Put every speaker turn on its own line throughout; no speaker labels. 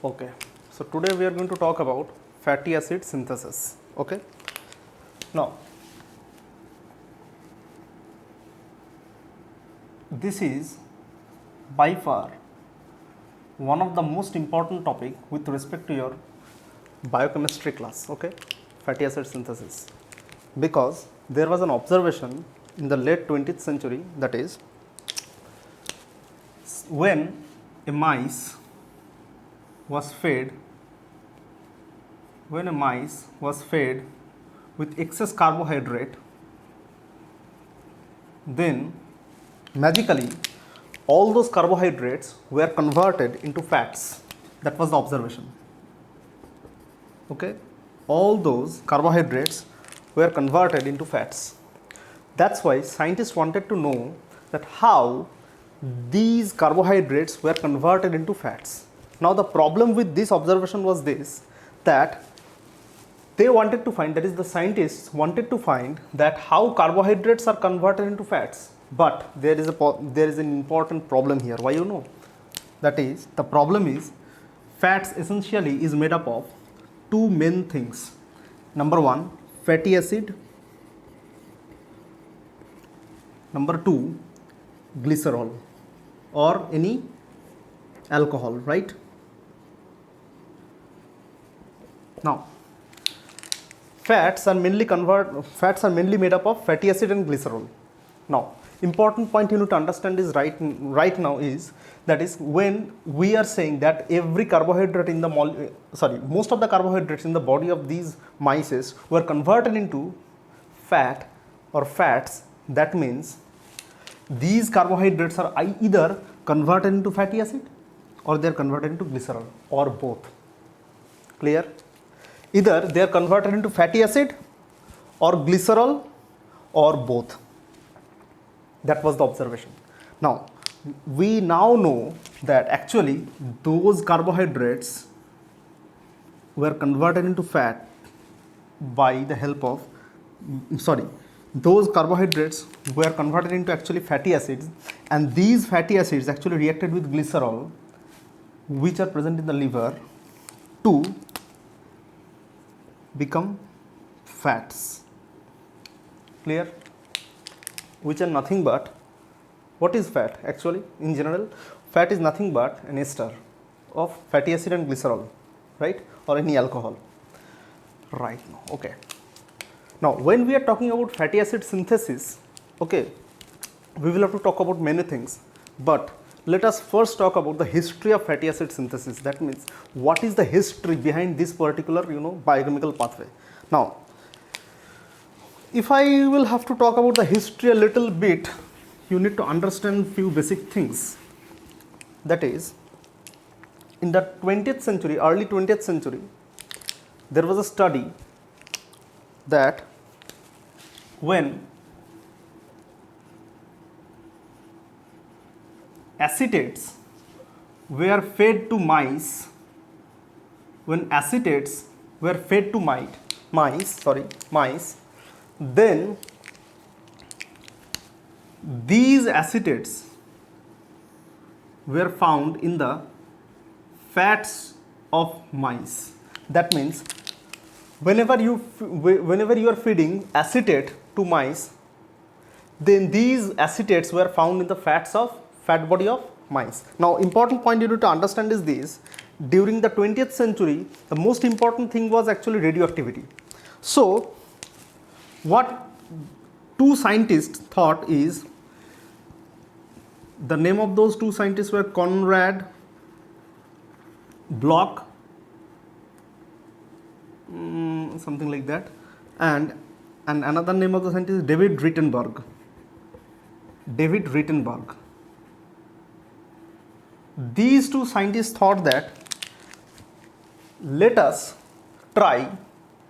Okay, so today we are going to talk about fatty acid synthesis. Okay, now this is by far one of the most important topic with respect to your biochemistry class. Okay, fatty acid synthesis, because there was an observation in the late 20th century, that is when a mice was fed with excess carbohydrate, then magically all those carbohydrates were converted into fats. That was the observation. Okay, all those carbohydrates were converted into fats. That's why scientists wanted to know that how these carbohydrates were converted into fats. Now the problem with this observation was this, that they wanted to find, that is the scientists wanted to find that how carbohydrates are converted into fats. But there is an important problem here. Why you know? That is, the problem is fats essentially is made up of two main things. Number one, fatty acid. Number two, glycerol or any alcohol, right? Now, fats are mainly made up of fatty acid and glycerol. Now, important point you need to understand is right now is that is when we are saying that every carbohydrate in the most of the carbohydrates in the body of these mice were converted into fat or fats. That means these carbohydrates are either converted into fatty acid or they are converted into glycerol or both. Clear? Either they are converted into fatty acid or glycerol or both. That was the observation. Now, we now know that actually those carbohydrates were converted into fat by the help of, those carbohydrates were converted into actually fatty acids, and these fatty acids actually reacted with glycerol, which are present in the liver, to become fats. Clear? Which are nothing but, what is fat actually in general? Fat is nothing but an ester of fatty acid and glycerol, right, or any alcohol. Right now, okay. Now when we are talking about fatty acid synthesis, okay, we will have to talk about many things, but let us first talk about the history of fatty acid synthesis. That means what is the history behind this particular biochemical pathway. Now, if I will have to talk about the history a little bit, you need to understand few basic things. That is, in the 20th century, early 20th century, there was a study that when acetates were fed to mice, then these acetates were found in the fats of mice. That means whenever you are feeding acetate to mice, then these acetates were found in the fat body of mice. Now, important point you need to understand is this: during the 20th century, the most important thing was actually radioactivity. So, what two scientists thought is, the name of those two scientists were Conrad Bloch, something like that, and another name of the scientist is David Rittenberg. These two scientists thought that let us try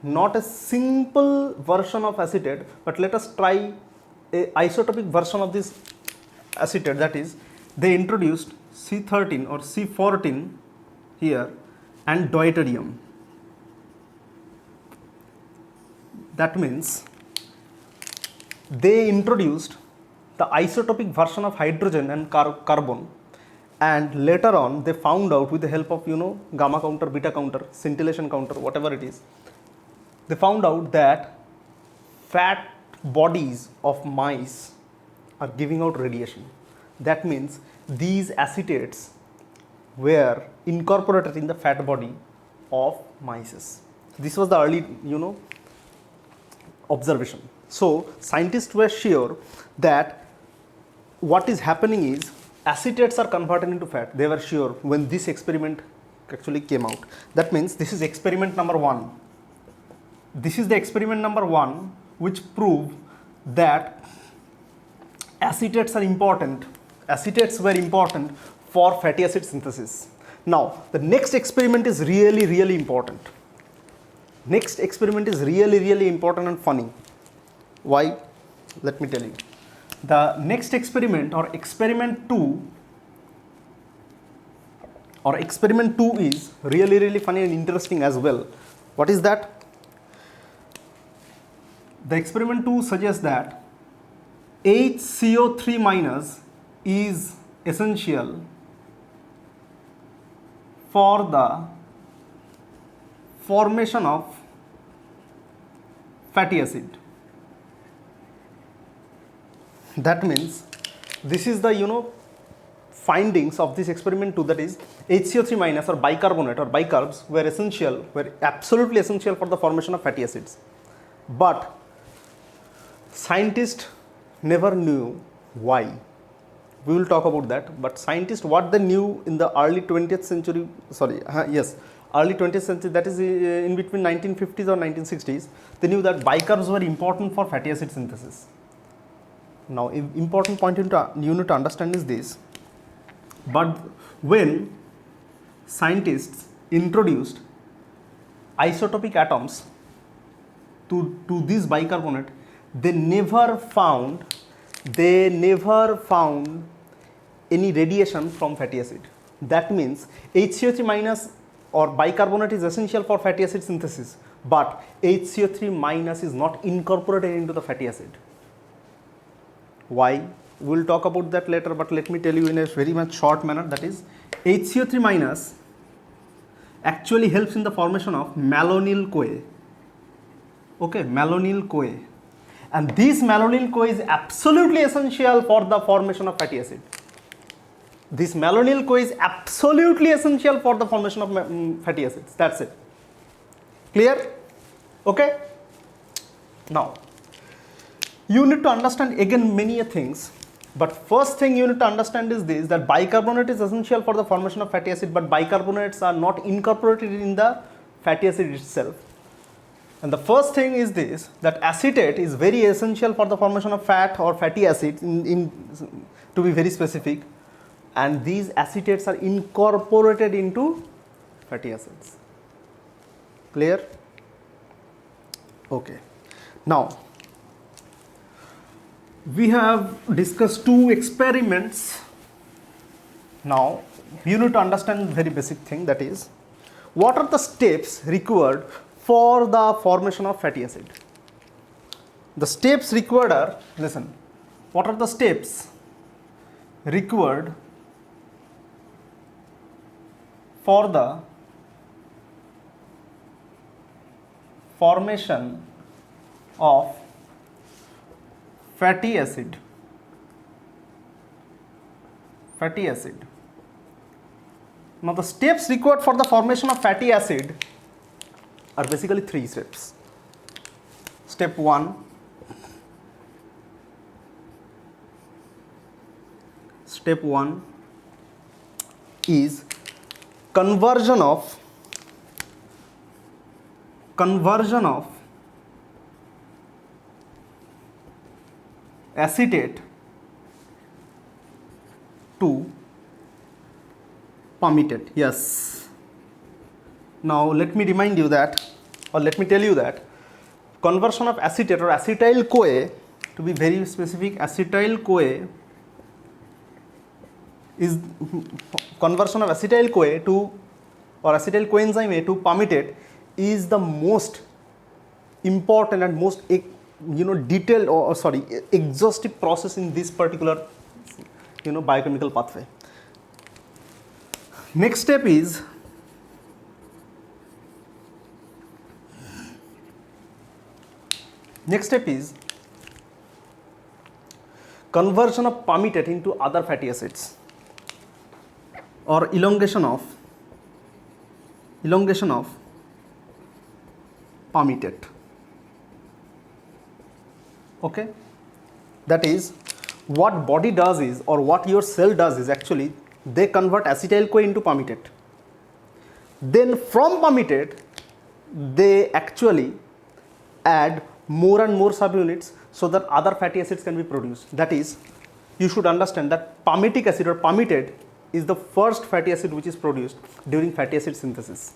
not a simple version of acetate, but let us try a isotopic version of this acetate. That is, they introduced C13 or C14 here and deuterium. That means they introduced the isotopic version of hydrogen and carbon and later on they found out with the help of gamma counter, beta counter, scintillation counter, whatever it is, they found out that fat bodies of mice are giving out radiation. That means these acetates were incorporated in the fat body of mice. This was the early observation. So scientists were sure that what is happening is acetates are converted into fat. They were sure when this experiment actually came out. That means this is experiment number 1. This is the experiment number 1 which proved that acetates are important. Acetates were important for fatty acid synthesis. Now the next experiment is really important. Next experiment is really important and funny. Why? Let me tell you. The next experiment, or experiment 2 is really funny and interesting as well. What is that? The experiment 2 suggests that HCO3 minus is essential for the formation of fatty acid. That means this is the findings of this experiment 2, that is HCO3 minus or bicarbonate or bicarbs were absolutely essential for the formation of fatty acids. But scientists never knew why. We will talk about that. But scientists, what they knew in the early 20th century, early 20th century, that is in between 1950s or 1960s, they knew that bicarbs were important for fatty acid synthesis. Now, important point you need to understand is this. But when scientists introduced isotopic atoms to this bicarbonate, they never found any radiation from fatty acid. That means HCO3 minus or bicarbonate is essential for fatty acid synthesis, but HCO3 minus is not incorporated into the fatty acid. Why? We will talk about that later, but let me tell you in a very much short manner, that is HCO3 minus actually helps in the formation of malonyl-CoA. Okay, malonyl-CoA. And this malonyl-CoA is absolutely essential for the formation of fatty acid. This malonyl-CoA is absolutely essential for the formation of fatty acids. That's it. Clear? Okay? Now, you need to understand again many things, but first thing you need to understand is this, that bicarbonate is essential for the formation of fatty acid, but bicarbonates are not incorporated in the fatty acid itself. And the first thing is this, that acetate is very essential for the formation of fat or fatty acid, to be very specific, and these acetates are incorporated into fatty acids. Clear? Okay. Now, we have discussed 2 experiments. Now, you need to understand very basic thing, that is, what are the steps required for the formation of fatty acid? The steps required are, listen, what are the steps required for the formation of fatty acid? Fatty acid. Now, the steps required for the formation of fatty acid are basically 3 steps. Step 1, is conversion of acetate to palmitate. Yes. Now let me remind you that, or let me tell you that, conversion of acetate or acetyl CoA, to be very specific, acetyl CoA is conversion of acetyl CoA to, or acetyl coenzyme A to palmitate, is the most important and most detailed or exhaustive process in this particular biochemical pathway. Next step is conversion of palmitate into other fatty acids, or elongation of palmitate. Okay, that is what body does is, or what your cell does is, actually they convert acetyl CoA into palmitate. Then from palmitate they actually add more and more subunits so that other fatty acids can be produced. That is, you should understand that palmitic acid or palmitate is the first fatty acid which is produced during fatty acid synthesis.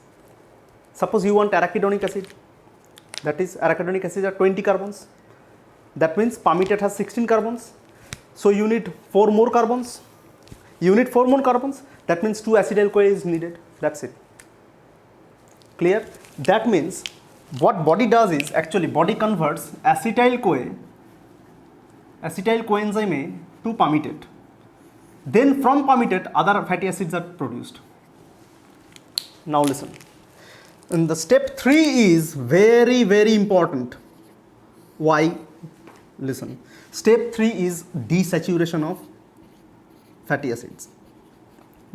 Suppose you want arachidonic acid, that is arachidonic acid are 20 carbons. That means palmitate has 16 carbons. So you need 4 more carbons. That means 2 acetyl CoA is needed. That's it. Clear? That means what body does is, actually body converts acetyl CoA enzyme A to palmitate. Then from palmitate other fatty acids are produced. Now listen. And the step 3 is very, very important. Why? Listen. Step 3 is desaturation of fatty acids.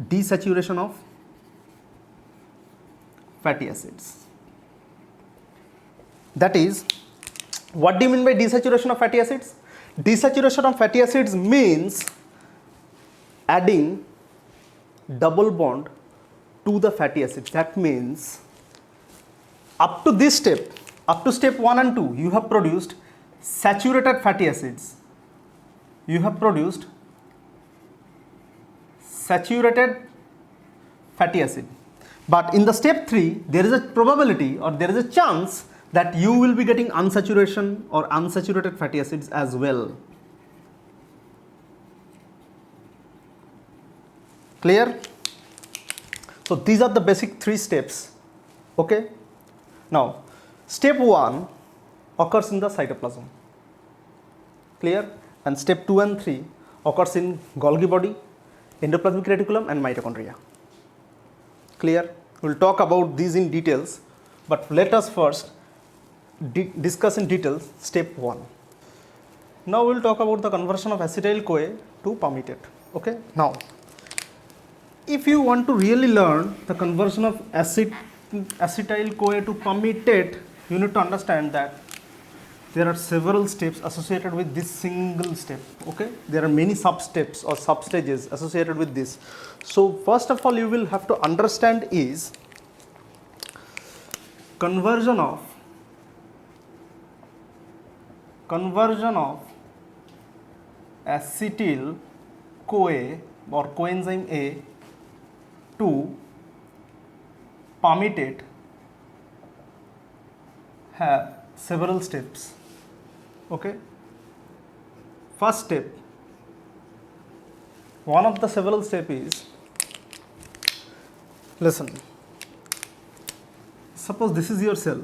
Desaturation of fatty acids. That is, what do you mean by desaturation of fatty acids? Desaturation of fatty acids means adding double bond to the fatty acids. That means up to this step, up to step 1 and 2, you have produced saturated fatty acids. You have produced saturated fatty acid. But in the step 3, there is a probability, or there is a chance that you will be getting unsaturation or unsaturated fatty acids as well. Clear? So these are the basic 3 steps. Okay. Now, step 1 occurs in the cytoplasm. Clear? And step 2 and 3 occurs in Golgi body, endoplasmic reticulum and mitochondria. Clear? We will talk about these in details, but let us first discuss in detail step 1. Now we will talk about the conversion of acetyl CoA to palmitate. Okay. Now, if you want to really learn the conversion of acetyl CoA to palmitate, you need to understand that there are several steps associated with this single step. Okay, there are many sub steps or sub stages associated with this. So first of all, you will have to understand is conversion of acetyl CoA or coenzyme A to palmitate have several steps. Okay. First step, one of the several steps is, listen, suppose this is your cell.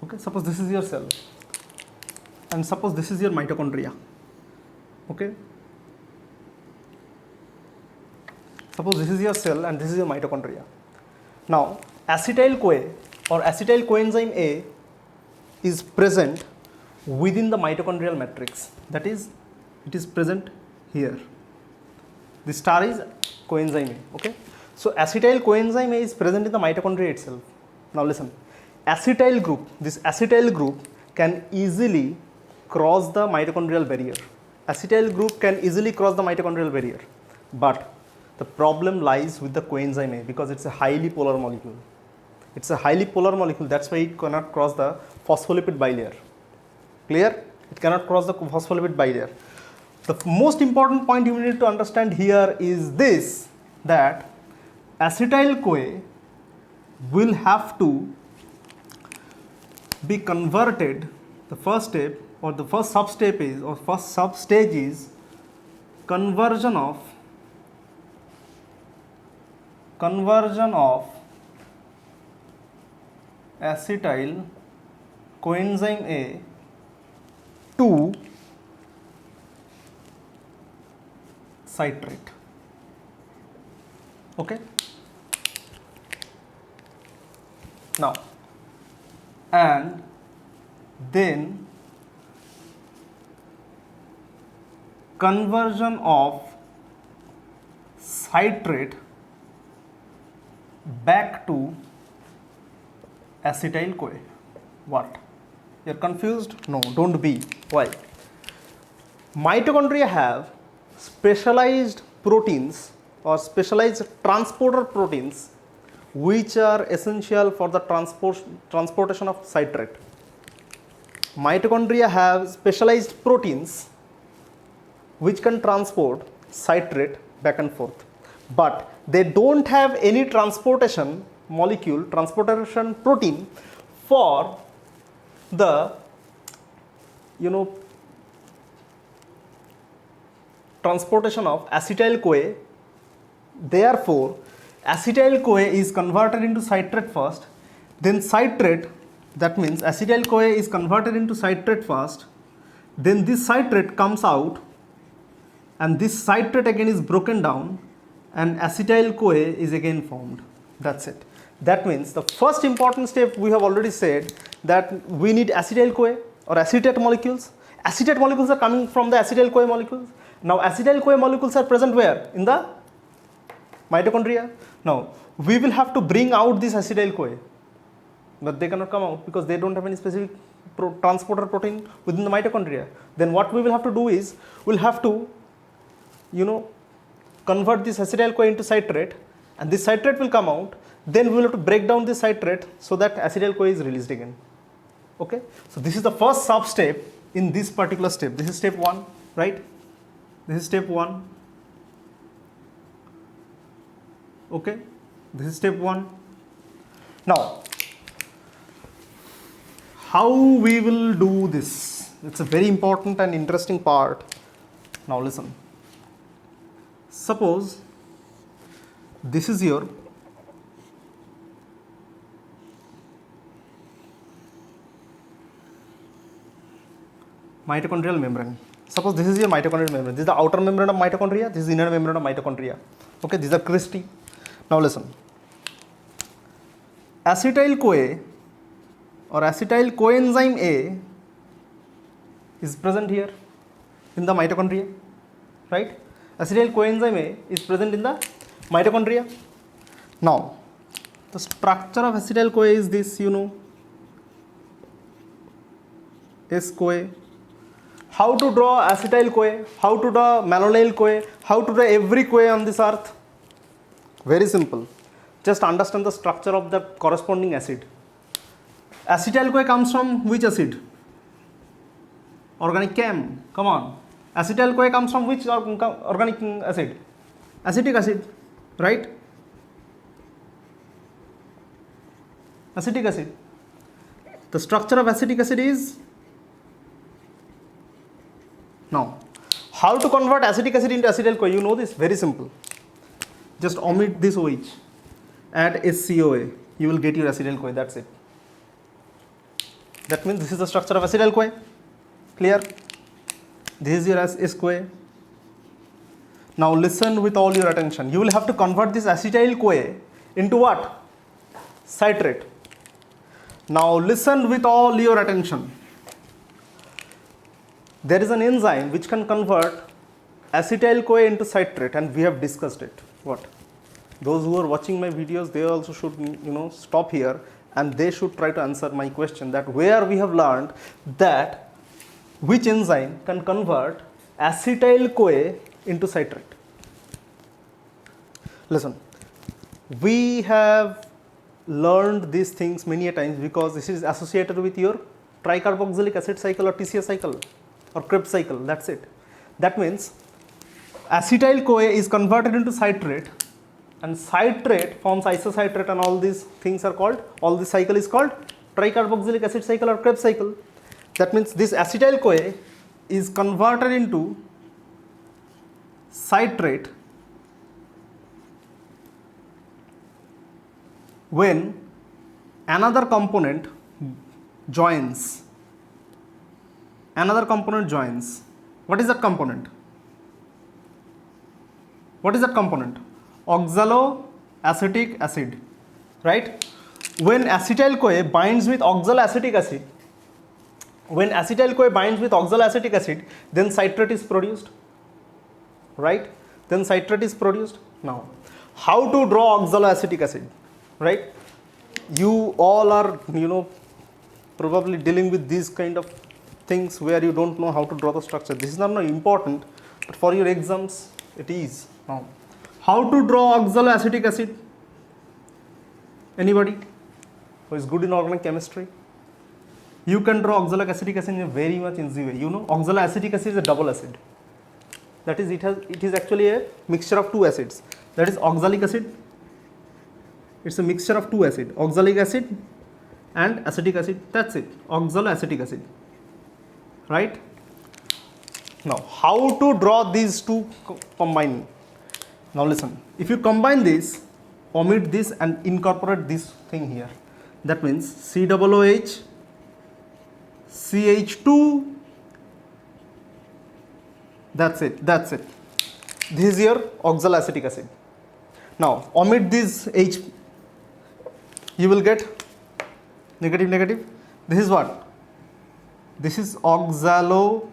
Okay, suppose this is your cell, and suppose this is your mitochondria. Okay, suppose this is your cell and this is your mitochondria. Now, acetyl CoA or acetyl coenzyme A is present within the mitochondrial matrix. That is, it is present here. The star is coenzyme A. Okay, so acetyl coenzyme A is present in the mitochondria itself. Now listen, acetyl group, this acetyl group can easily cross the mitochondrial barrier. Acetyl group can easily cross the mitochondrial barrier, but the problem lies with the coenzyme A because it's a highly polar molecule. It's a highly polar molecule, that's why it cannot cross the phospholipid bilayer. Clear? It cannot cross the phospholipid bilayer. The most important point you need to understand here is this, that acetyl CoA will have to be converted. The first step or the first sub step is, or first sub stage is conversion of acetyl coenzyme A to citrate. Okay. Now, and then conversion of citrate back to acetyl CoA. What? You're confused? No, don't be. Why? Mitochondria have specialized proteins or specialized transporter proteins which are essential for the transportation of citrate. Mitochondria have specialized proteins which can transport citrate back and forth, but they don't have any transportation molecule, transportation protein for the transportation of acetyl CoA. Therefore, acetyl CoA is converted into citrate first, then citrate, that means acetyl CoA is converted into citrate first, then this citrate comes out, and this citrate again is broken down, and acetyl CoA is again formed. That's it. That means the first important step we have already said that we need acetyl CoA or acetate molecules. Acetate molecules are coming from the acetyl CoA molecules. Now acetyl CoA molecules are present where? In the mitochondria. Now we will have to bring out this acetyl CoA, but they cannot come out because they don't have any specific transporter protein within the mitochondria. Then what we will have to do is we'll have to convert this acetyl CoA into citrate, and this citrate will come out. Then we will have to break down this citrate so that acetyl CoA is released again. Okay, so this is the first sub step in this particular step. This is step 1, right? This is step 1. Okay, this is step 1. Now, how we will do this? It's a very important and interesting part. Now listen. Suppose this is your mitochondrial membrane. Suppose this is your mitochondrial membrane. This is the outer membrane of mitochondria. This is the inner membrane of mitochondria. Okay, these are cristae. Now listen. Acetyl CoA or acetyl coenzyme A is present here in the mitochondria, right? Acetyl coenzyme A is present in the mitochondria. Now, the structure of acetyl CoA is this, S-CoA. How to draw acetyl CoA, how to draw malonyl CoA, how to draw every CoA on this earth? Very simple. Just understand the structure of the corresponding acid. Acetyl CoA comes from which acid? Organic chem. Come on. Acetyl CoA comes from which organic acid? Acetic acid, right? Acetic acid. The structure of acetic acid is. Now, how to convert acetic acid into acetyl CoA? You know this, very simple. Just omit this OH, add SCOA, you will get your acetyl CoA, that's it. That means this is the structure of acetyl CoA. Clear? This is your S-CoA. Now listen with all your attention. You will have to convert this acetyl CoA into what? Citrate. Now listen with all your attention. There is an enzyme which can convert acetyl CoA into citrate, and we have discussed it. What? Those who are watching my videos, they also should stop here and they should try to answer my question, that where we have learned that which enzyme can convert acetyl CoA into citrate. Listen, we have learned these things many a times because this is associated with your tricarboxylic acid cycle or TCA cycle or Krebs cycle, that's it. That means acetyl CoA is converted into citrate, and citrate forms isocitrate, and all these things are called, all this cycle is called tricarboxylic acid cycle or Krebs cycle. That means this acetyl CoA is converted into citrate when another component joins. Another component joins. What is that component? What is that component? Oxalo acetic acid, right? When acetyl-CoA binds with oxaloacetic acid, then citrate is produced, right? Then citrate is produced. Now, how to draw oxaloacetic acid, right? You all are, probably dealing with these kind of things where you don't know how to draw the structure. This is not important, but for your exams, it is. Now, how to draw oxaloacetic acid? Anybody who is good in organic chemistry? You can draw oxaloacetic acid in a very much easy way. Oxaloacetic acid is a double acid. That is, it is actually a mixture of two acids. That is oxalic acid. It's a mixture of two acids, oxalic acid and acetic acid. That's it, oxaloacetic acid, right? Now, how to draw these two combine? Now listen, if you combine this, omit this and incorporate this thing here. That means COOH, CH2, that's it. This is your oxaloacetic acid. Now, omit this H, you will get negative. This is what? This is oxaloacetate.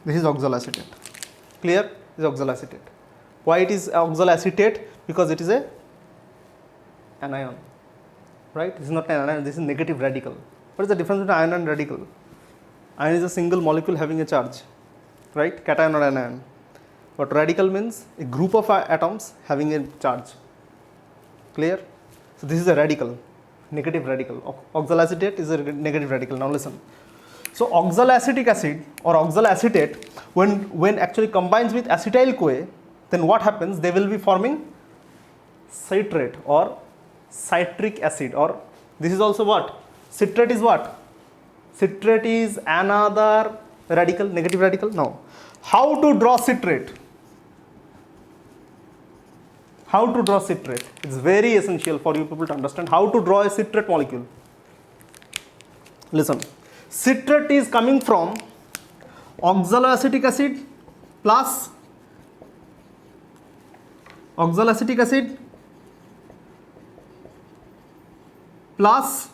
This is oxaloacetate. Clear? This is oxaloacetate. Why it is oxaloacetate? Because it is a anion, right? This is not an anion, this is negative radical. What is the difference between ion and radical? Ion is a single molecule having a charge, right? Cation or anion. But radical means a group of atoms having a charge. Clear? So this is a radical, negative radical. Oxaloacetate is a negative radical. Now listen. So oxaloacetic acid or oxaloacetate, when actually combines with acetyl-CoA, then what happens? They will be forming citrate or citric acid, or this is also what? Citrate is what? Citrate is another radical, negative radical. Now, how to draw citrate? How to draw citrate? It's very essential for you people to understand how to draw a citrate molecule. Listen, citrate is coming from oxaloacetic acid plus oxaloacetic acid plus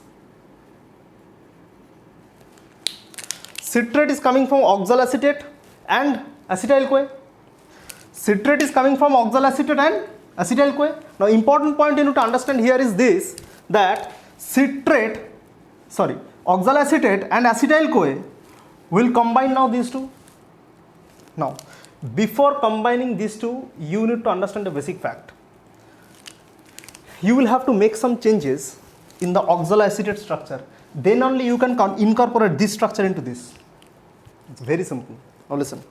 citrate is coming from oxaloacetate and acetyl-CoA. Citrate is coming from oxaloacetate and acetyl-CoA. Now, important point you need to understand here is this, that oxaloacetate and acetyl-CoA will combine now these two. Now, before combining these two, you need to understand a basic fact. You will have to make some changes in the oxaloacetate structure. Then only you can incorporate this structure into this. It's very simple. Now listen.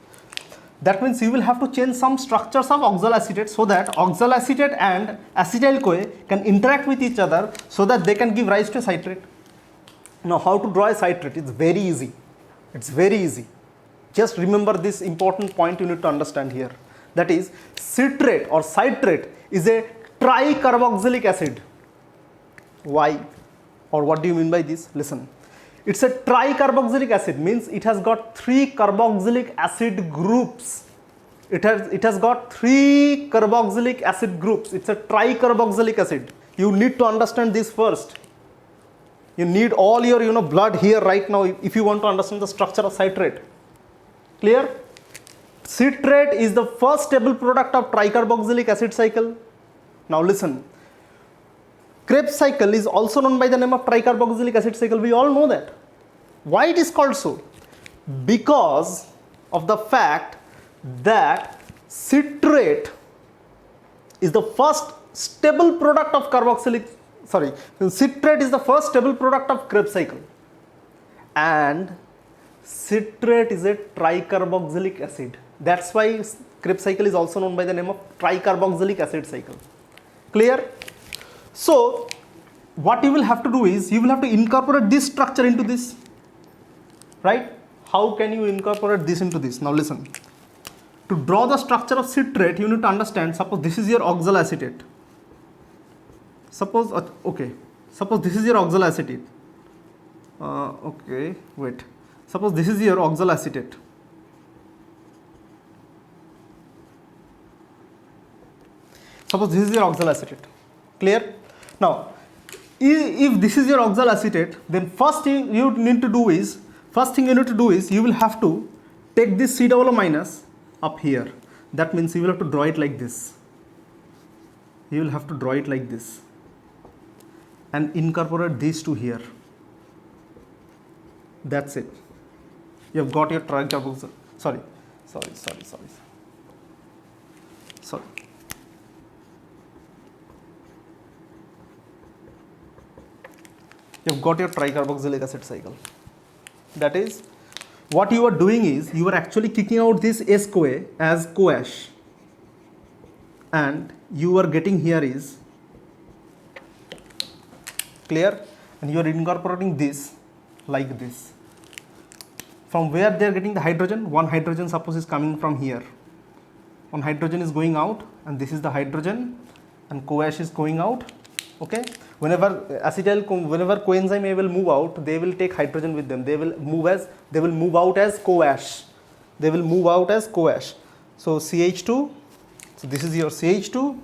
That means you will have to change some structures of oxaloacetate so that oxaloacetate and acetyl-CoA can interact with each other so that they can give rise to a citrate. Now, how to draw a citrate? It's very easy. It's very easy. Just remember this important point you need to understand here. That is, citrate or citrate is a tricarboxylic acid. Why? Or what do you mean by this? Listen. It's a tricarboxylic acid, means it has got 3 carboxylic acid groups. It has got 3 carboxylic acid groups. It's a tricarboxylic acid. You need to understand this first. You need all your blood here right now if you want to understand the structure of citrate. Clear? Citrate is the first stable product of tricarboxylic acid cycle. Now listen. Krebs cycle is also known by the name of tricarboxylic acid cycle. We all know that. Why it is called so? Because of the fact that citrate is the first stable product of citrate is the first stable product of Krebs cycle. And citrate is a tricarboxylic acid. That's why Krebs cycle is also known by the name of tricarboxylic acid cycle. Clear? So, what you will have to do is, you will have to incorporate this structure into this, right? How can you incorporate this into this? Now listen, to draw the structure of citrate, you need to understand, suppose this is your oxaloacetate. Suppose this is your oxaloacetate. Suppose this is your oxaloacetate. Suppose this is your oxaloacetate. Clear? Now, if this is your oxaloacetate, then first thing you need to do is you will have to take this C double O minus up here. That means you will have to draw it like this. You will have to draw it like this and incorporate these two here. That's it. You have got your tricarboxyl. Sorry. You have got your tricarboxylic acid cycle. That is, what you are doing is you are actually kicking out this S-CoA as CoAsh, and you are getting here is clear, and you are incorporating this like this. From where they are getting the hydrogen? One hydrogen suppose is coming from here. One hydrogen is going out, and this is the hydrogen, and CoAsh is going out. Okay. Whenever coenzyme A will move out, they will take hydrogen with them. They will move out as CoAsh. So CH2. So this is your CH2.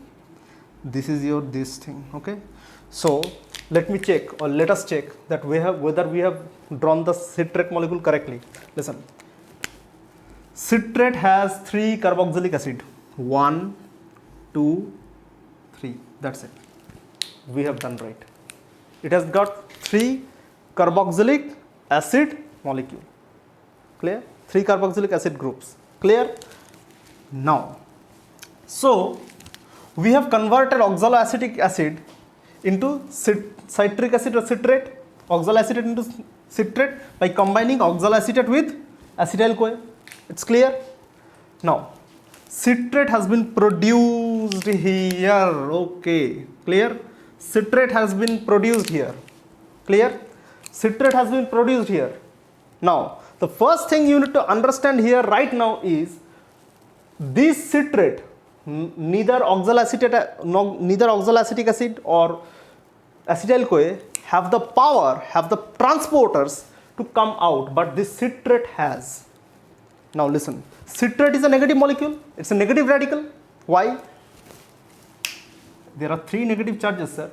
This is your this thing. Okay. So let us check that whether we have drawn the citrate molecule correctly. Listen. Citrate has 3 carboxylic acid. 1, 2, 3. That's it. We have done right. It has got 3 carboxylic acid molecule. Clear? 3 carboxylic acid groups. Clear? Now, so we have converted oxaloacetic acid into citric acid or citrate, oxaloacetate into citrate by combining oxaloacetate with acetyl-CoA. It's clear? Now, citrate has been produced here. Okay, clear? Citrate has been produced here. Clear? Citrate has been produced here. Now, the first thing you need to understand here right now is this citrate, neither oxaloacetic acid or acetyl-CoA have the power, have the transporters to come out, but this citrate has. Now listen, citrate is a negative molecule. It's a negative radical. Why? There are 3 negative charges, sir.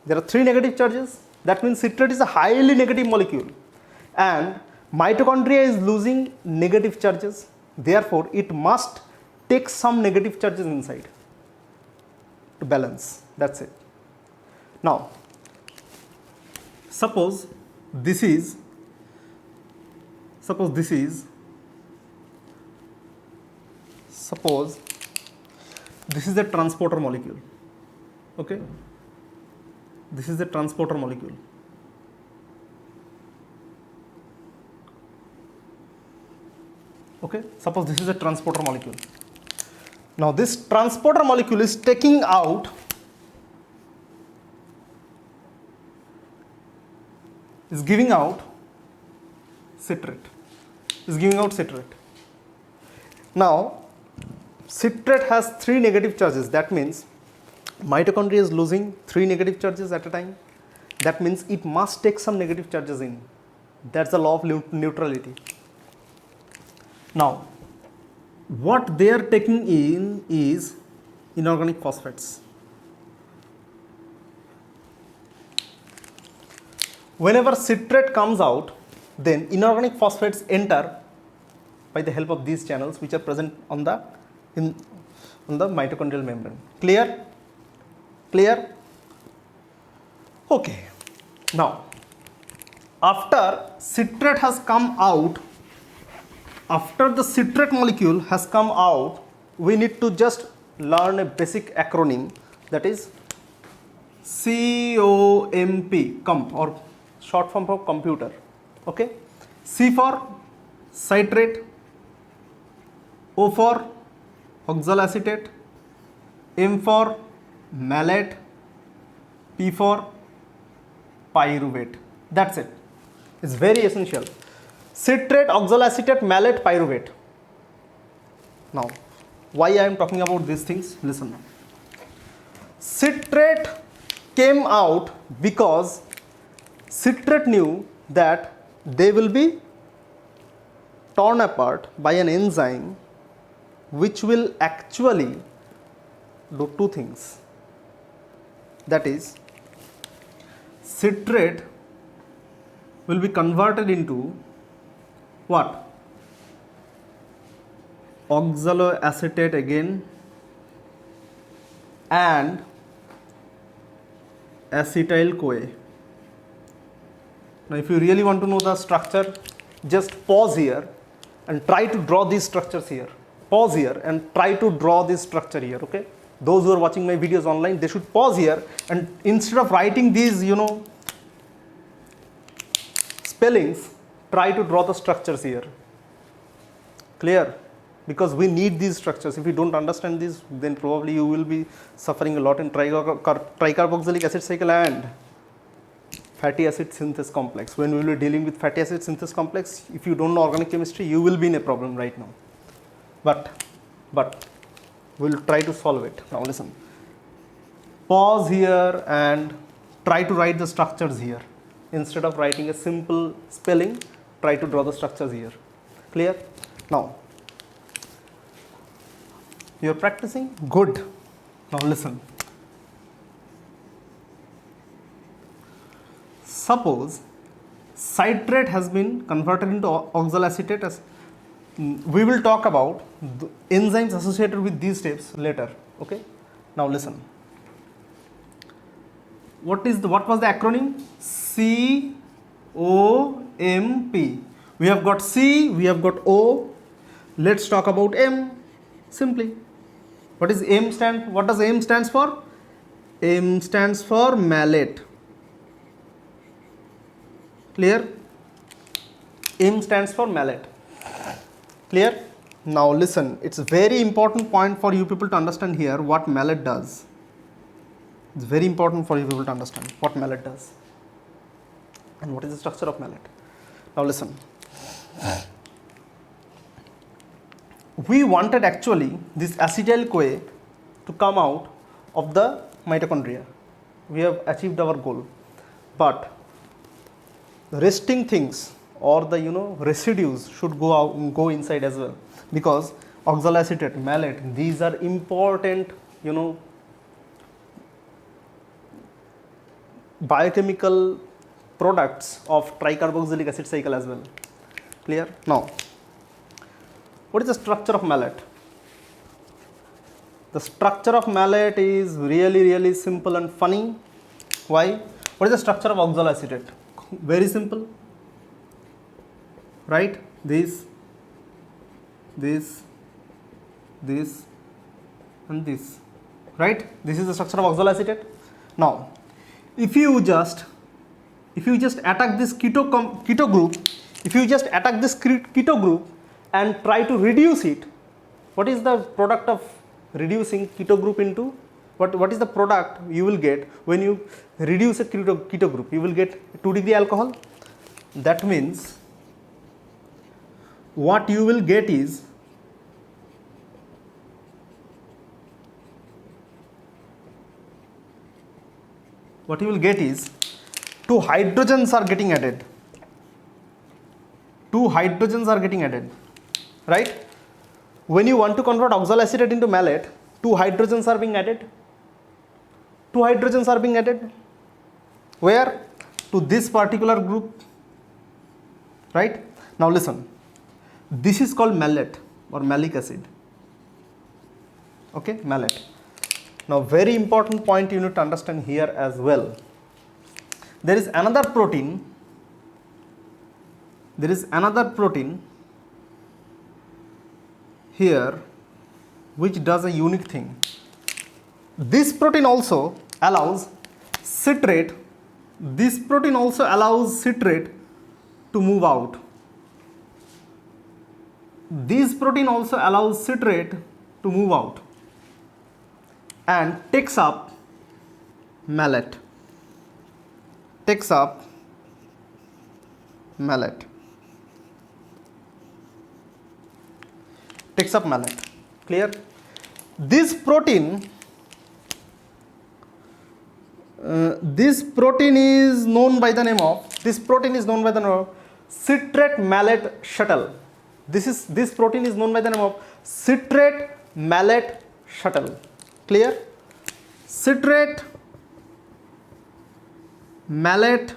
There are 3 negative charges. That means citrate is a highly negative molecule. And mitochondria is losing negative charges. Therefore, it must take some negative charges inside to balance. That's it. Now, suppose this is the transporter molecule. Okay, this is the transporter molecule. Okay, suppose this is a transporter molecule. Now this transporter molecule is taking out giving out citrate. Now citrate has 3 negative charges. That means mitochondria is losing 3 negative charges at a time. That means it must take some negative charges in. That's the law of neutrality. Now, what they are taking in is inorganic phosphates. Whenever citrate comes out, then inorganic phosphates enter by the help of these channels which are present on the mitochondrial membrane. Clear? Okay. Now, after citrate has come out, after the citrate molecule has come out, we need to just learn a basic acronym, that is COMP, or short form for computer. Okay, C for citrate, O for oxaloacetate, M for malate, P for pyruvate. That's it. It's very essential. Citrate, oxaloacetate, malate, pyruvate. Now, why I am talking about these things? Listen. Citrate came out because citrate knew that they will be torn apart by an enzyme which will actually do two things. That is, citrate will be converted into what? Oxaloacetate again and acetyl CoA. Now if you really want to know the structure, just pause here and try to draw these structures here. Pause here and try to draw this structure here, okay? Those who are watching my videos online, they should pause here and instead of writing these, spellings, try to draw the structures here. Clear? Because we need these structures. If you don't understand this, then probably you will be suffering a lot in tricarboxylic acid cycle and fatty acid synthesis complex. When we will be dealing with fatty acid synthesis complex, if you don't know organic chemistry, you will be in a problem right now. But we'll try to solve it. Now listen. Pause here and try to write the structures here. Instead of writing a simple spelling, try to draw the structures here. Clear? Now, you're practicing? Good. Now listen. Suppose citrate has been converted into oxaloacetate. As we will talk about the enzymes associated with these steps later. Okay. Now listen. What was the acronym? COMP. We have got C, we have got O. Let's talk about M. Simply. What does M stands for? M stands for malate. Clear? M stands for malate. Clear? Now listen, it's a very important point for you people to understand here what malate does. It's very important for you people to understand what malate does and what is the structure of malate. Now listen. We wanted actually this acetyl CoA to come out of the mitochondria. We have achieved our goal, but resting things or the residues should go inside as well, because oxaloacetate, malate, these are important biochemical products of tricarboxylic acid cycle as well. Clear? Now, what is the structure of malate? The structure of malate is really simple and funny. Why? What is the structure of oxaloacetate? Very simple, right? This and this, right? This is the structure of oxaloacetate. Now, if you just attack this keto group, and try to reduce it, what is the product of reducing keto group into? What is the product you will get when you reduce a keto group? You will get 2-degree alcohol. That means what you will get is two hydrogens are getting added. Right? When you want to convert oxaloacetate into malate, 2 hydrogens are being added. Where? To this particular group. Right? Now listen. This is called malate or malic acid. Okay, malate. Now very important point you need to understand here as well. There is another protein. Here which does a unique thing. This protein also allows citrate. To move out. This protein also allows citrate to move out and takes up malate. Clear? This protein is known by the name of citrate malate shuttle. This protein is known by the name of citrate malate shuttle. Clear? citrate malate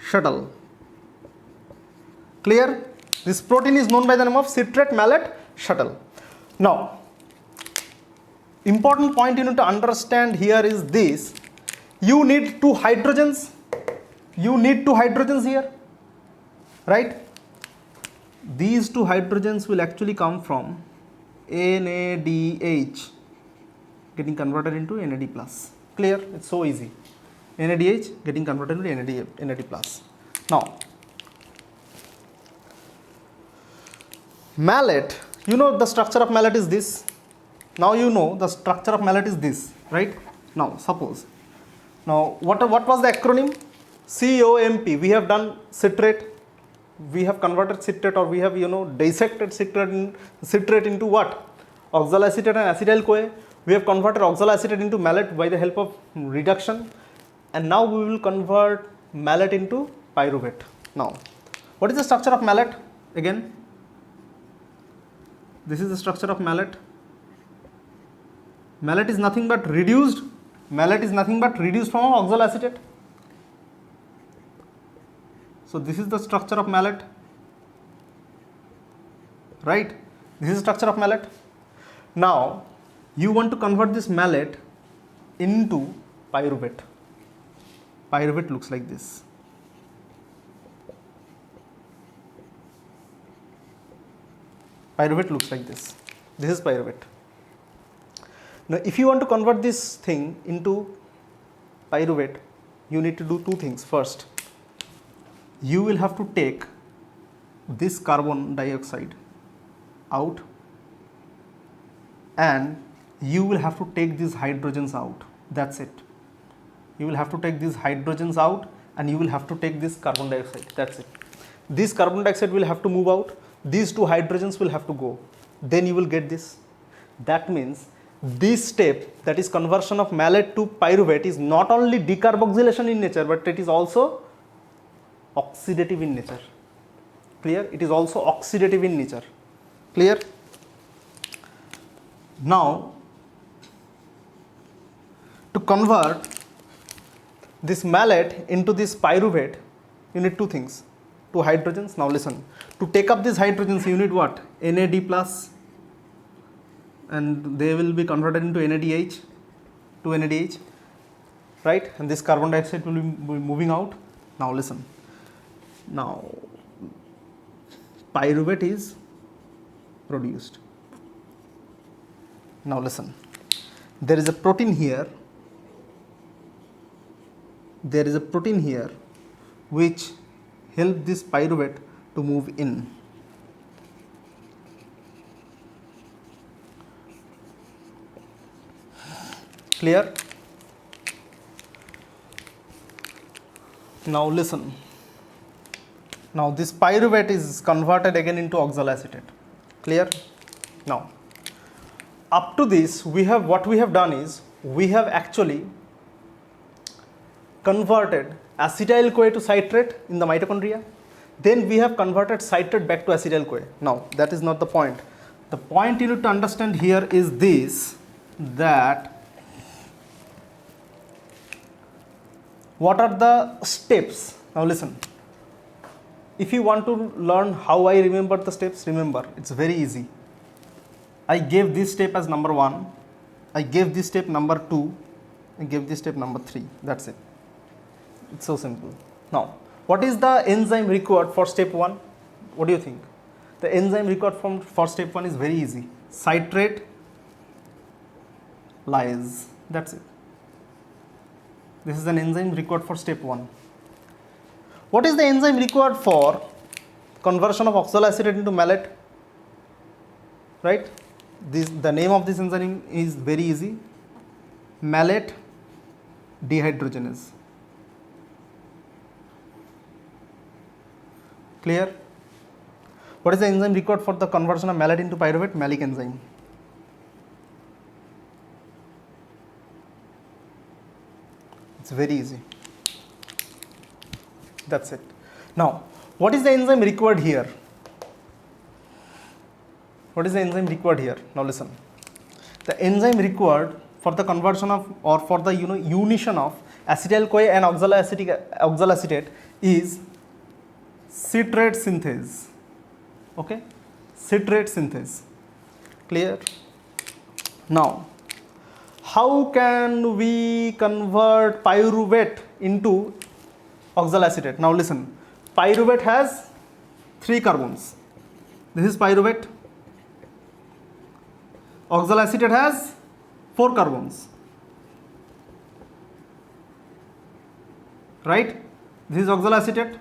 shuttle. Clear? This protein is known by the name of citrate malate shuttle. Now, important point you need to understand here is this: you need two hydrogens. You need two hydrogens here, right? These two hydrogens will actually come from NADH getting converted into NAD plus. Clear? It's so easy. NADH getting converted into NAD plus. Now, malate, you know the structure of malate is this. Now you know the structure of malate is this, right? Now suppose, now what was the acronym? COMP. We have done citrate, we have converted citrate, or we have dissected citrate into what? Oxaloacetate and acetyl CoA. We have converted oxaloacetate into malate by the help of reduction, and now we will convert malate into pyruvate. Now, what is the structure of malate? Again, this is the structure of malate. Malate is nothing but reduced. Malate is nothing but reduced from oxaloacetate. So this is the structure of malate, right? This is the structure of malate. Now you want to convert this malate into pyruvate. Pyruvate looks like this. Pyruvate looks like this. This is pyruvate. Now, if you want to convert this thing into pyruvate, you need to do two things. First, you will have to take this carbon dioxide out, and you will have to take these hydrogens out. That's it. You will have to take these hydrogens out, and you will have to take this carbon dioxide. That's it. This carbon dioxide will have to move out. These two hydrogens will have to go. Then you will get this. That means this step, that is conversion of malate to pyruvate, is not only decarboxylation in nature, but it is also oxidative in nature. Clear? It is also oxidative in nature. Clear? Now, to convert this malate into this pyruvate, you need two things, two hydrogens. Now listen, to take up these hydrogens you need what? NAD plus, and they will be converted into NADH, to NADH, right? And this carbon dioxide will be moving out. Now listen, now pyruvate is produced. Now listen, there is a protein here, which help this pyruvate to move in. Clear? Now listen, now this pyruvate is converted again into oxaloacetate. Clear? Now, up to this, what we have done is, we have actually converted acetyl CoA to citrate in the mitochondria. Then we have converted citrate back to acetyl CoA. Now, that is not the point. The point you need to understand here is this, that what are the steps? Now listen, if you want to learn how I remember the steps, remember, it's very easy. I gave this step as number 1, I gave this step number 2, I gave this step number 3. That's it. It's so simple. Now, what is the enzyme required for step 1? What do you think? The enzyme required for step 1 is very easy. Citrate lyase. That's it. This is an enzyme required for step 1. What is the enzyme required for conversion of oxaloacetate into malate? Right? The name of this enzyme is very easy. Malate dehydrogenase. Clear? What is the enzyme required for the conversion of malate into pyruvate? Malic enzyme. It's very easy. That's it. Now, what is the enzyme required here? What is the enzyme required here? Now listen. The enzyme required for the conversion of, or for the unition of acetyl CoA and oxaloacetate is citrate synthase. Okay, citrate synthase. Clear? Now, how can we convert pyruvate into oxaloacetate? Now listen, pyruvate has 3 carbons. This is pyruvate. Oxaloacetate has 4 carbons. Right? This is oxaloacetate.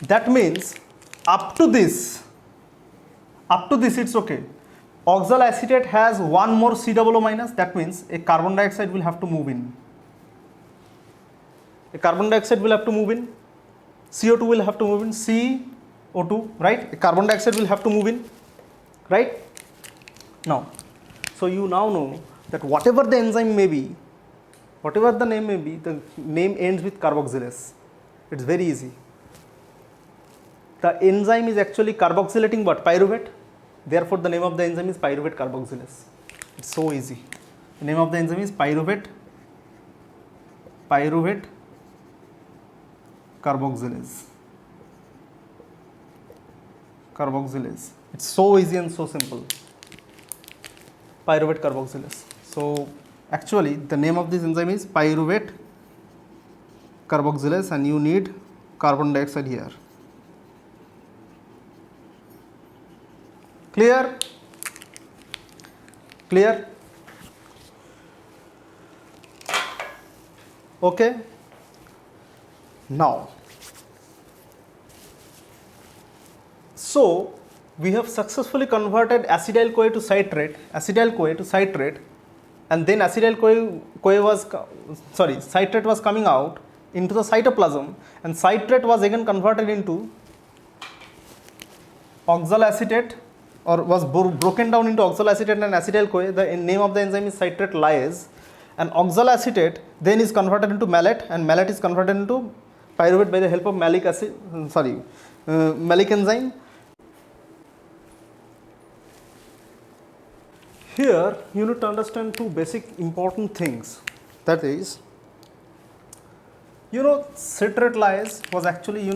That means up to this it's okay. Oxaloacetate has one more COO minus, that means a carbon dioxide will have to move in. A carbon dioxide will have to move in, CO2 will have to move in, CO2, right? A carbon dioxide will have to move in, right? Now, so you now know that whatever the enzyme may be, whatever the name may be, the name ends with carboxylase. It's very easy. The enzyme is actually carboxylating what? Pyruvate. Therefore, the name of the enzyme is pyruvate carboxylase. It's so easy. The name of the enzyme is pyruvate carboxylase. It's so easy and so simple. Pyruvate carboxylase. So, actually, the name of this enzyme is pyruvate carboxylase, and you need carbon dioxide here. Clear? Clear? Okay. Now, so we have successfully converted acetyl CoA to citrate, and then citrate was coming out into the cytoplasm, and citrate was again converted into oxaloacetate, or was broken down into oxaloacetate and acetyl CoA. The name of the enzyme is citrate lyase, and oxaloacetate then is converted into malate, and malate is converted into pyruvate by the help of malic enzyme. Here you need to understand 2 basic important things. That is, citrate lyase was actually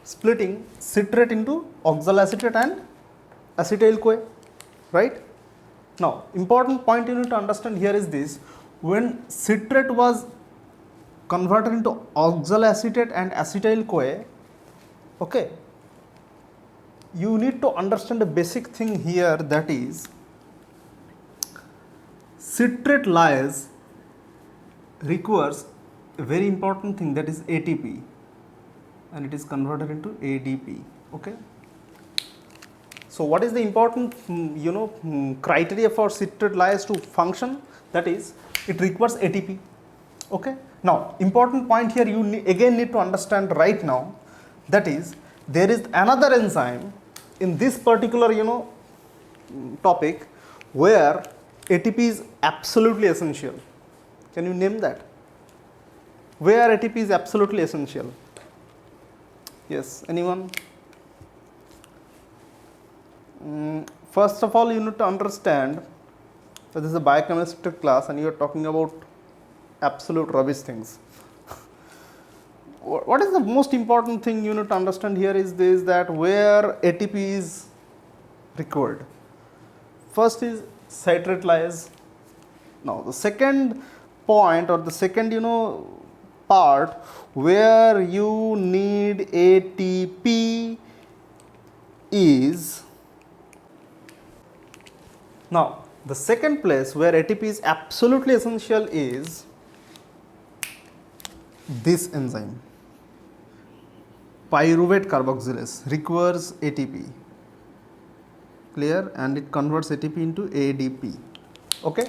splitting citrate into oxaloacetate and acetyl CoA, right? Now, important point you need to understand here is this: when citrate was converted into oxaloacetate and acetyl CoA, okay, you need to understand a basic thing here, that is, citrate lyase requires a very important thing, that is ATP, and it is converted into ADP. Okay. So, what is the important criteria for citrate lyase to function? That is, it requires ATP. Okay. Now, important point here you again need to understand right now, that is, there is another enzyme in this particular topic where ATP is absolutely essential. Can you name that? Where ATP is absolutely essential? Yes, anyone? First of all, you need to understand that this is a biochemistry class and you are talking about absolute rubbish things. What is the most important thing you need to understand here is this, that where ATP is required. First is citrate lyase. Now, the second point, or the second part where you need ATP is, now the second place where ATP is absolutely essential is this enzyme, pyruvate carboxylase requires ATP. Clear? And it converts ATP into ADP. Okay,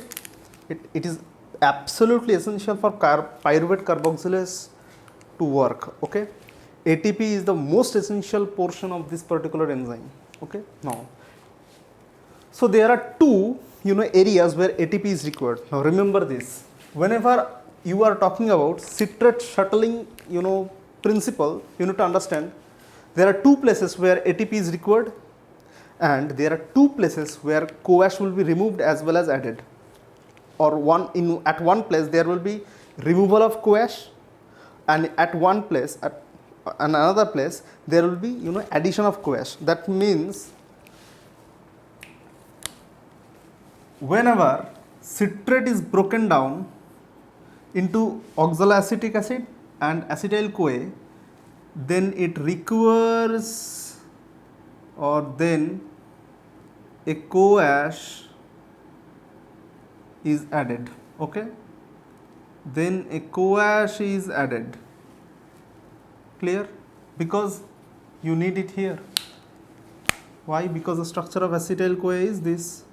it is absolutely essential for pyruvate carboxylase to work. Okay, ATP is the most essential portion of this particular enzyme. Okay, now, so there are 2 areas where ATP is required. Now remember this, whenever you are talking about citrate shuttling principle, you need to understand there are 2 places where ATP is required, and there are 2 places where CoH will be removed as well as added. or at one place there will be removal of CoH, and at one place, at another place there will be addition of CoH. That means whenever citrate is broken down into oxaloacetic acid and acetyl CoA, then it requires, or then a CoH is added. Okay, then a CoH is added. Clear? Because you need it here. Why? Because the structure of acetyl CoA is this.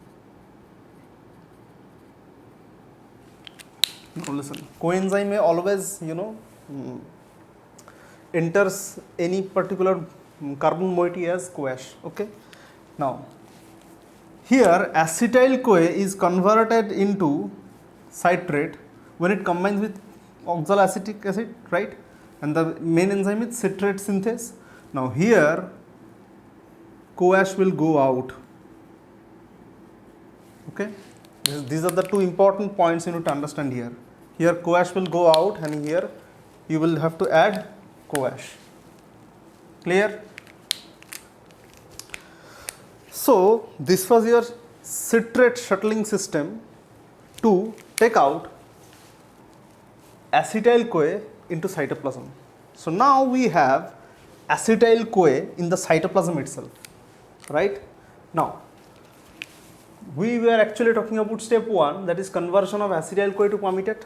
Now listen, coenzyme may always enters any particular carbon moiety as CoH. Okay. Now here acetyl CoA is converted into citrate when it combines with oxaloacetic acid, right? And the main enzyme is citrate synthase. Now here CoH will go out. Okay. These are the two important points you need to understand here. Here CoH will go out, and here you will have to add CoH. Clear? So this was your citrate shuttling system to take out acetyl CoA into cytoplasm. So now we have acetyl CoA in the cytoplasm itself, right? Now we were actually talking about step 1, that is conversion of acetyl CoA to palmitate.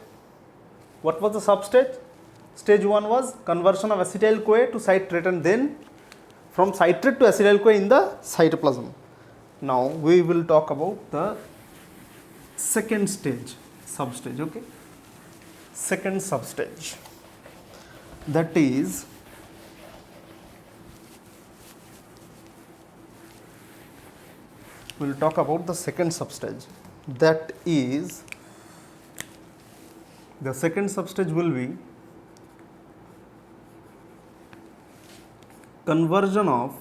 What was the substage? Stage 1 was conversion of acetyl CoA to citrate, and then from citrate to acetyl CoA in the cytoplasm. Now we will talk about the second stage, substage. Okay, second substage, that is we will talk about the second substage. That is, the second substage will be conversion of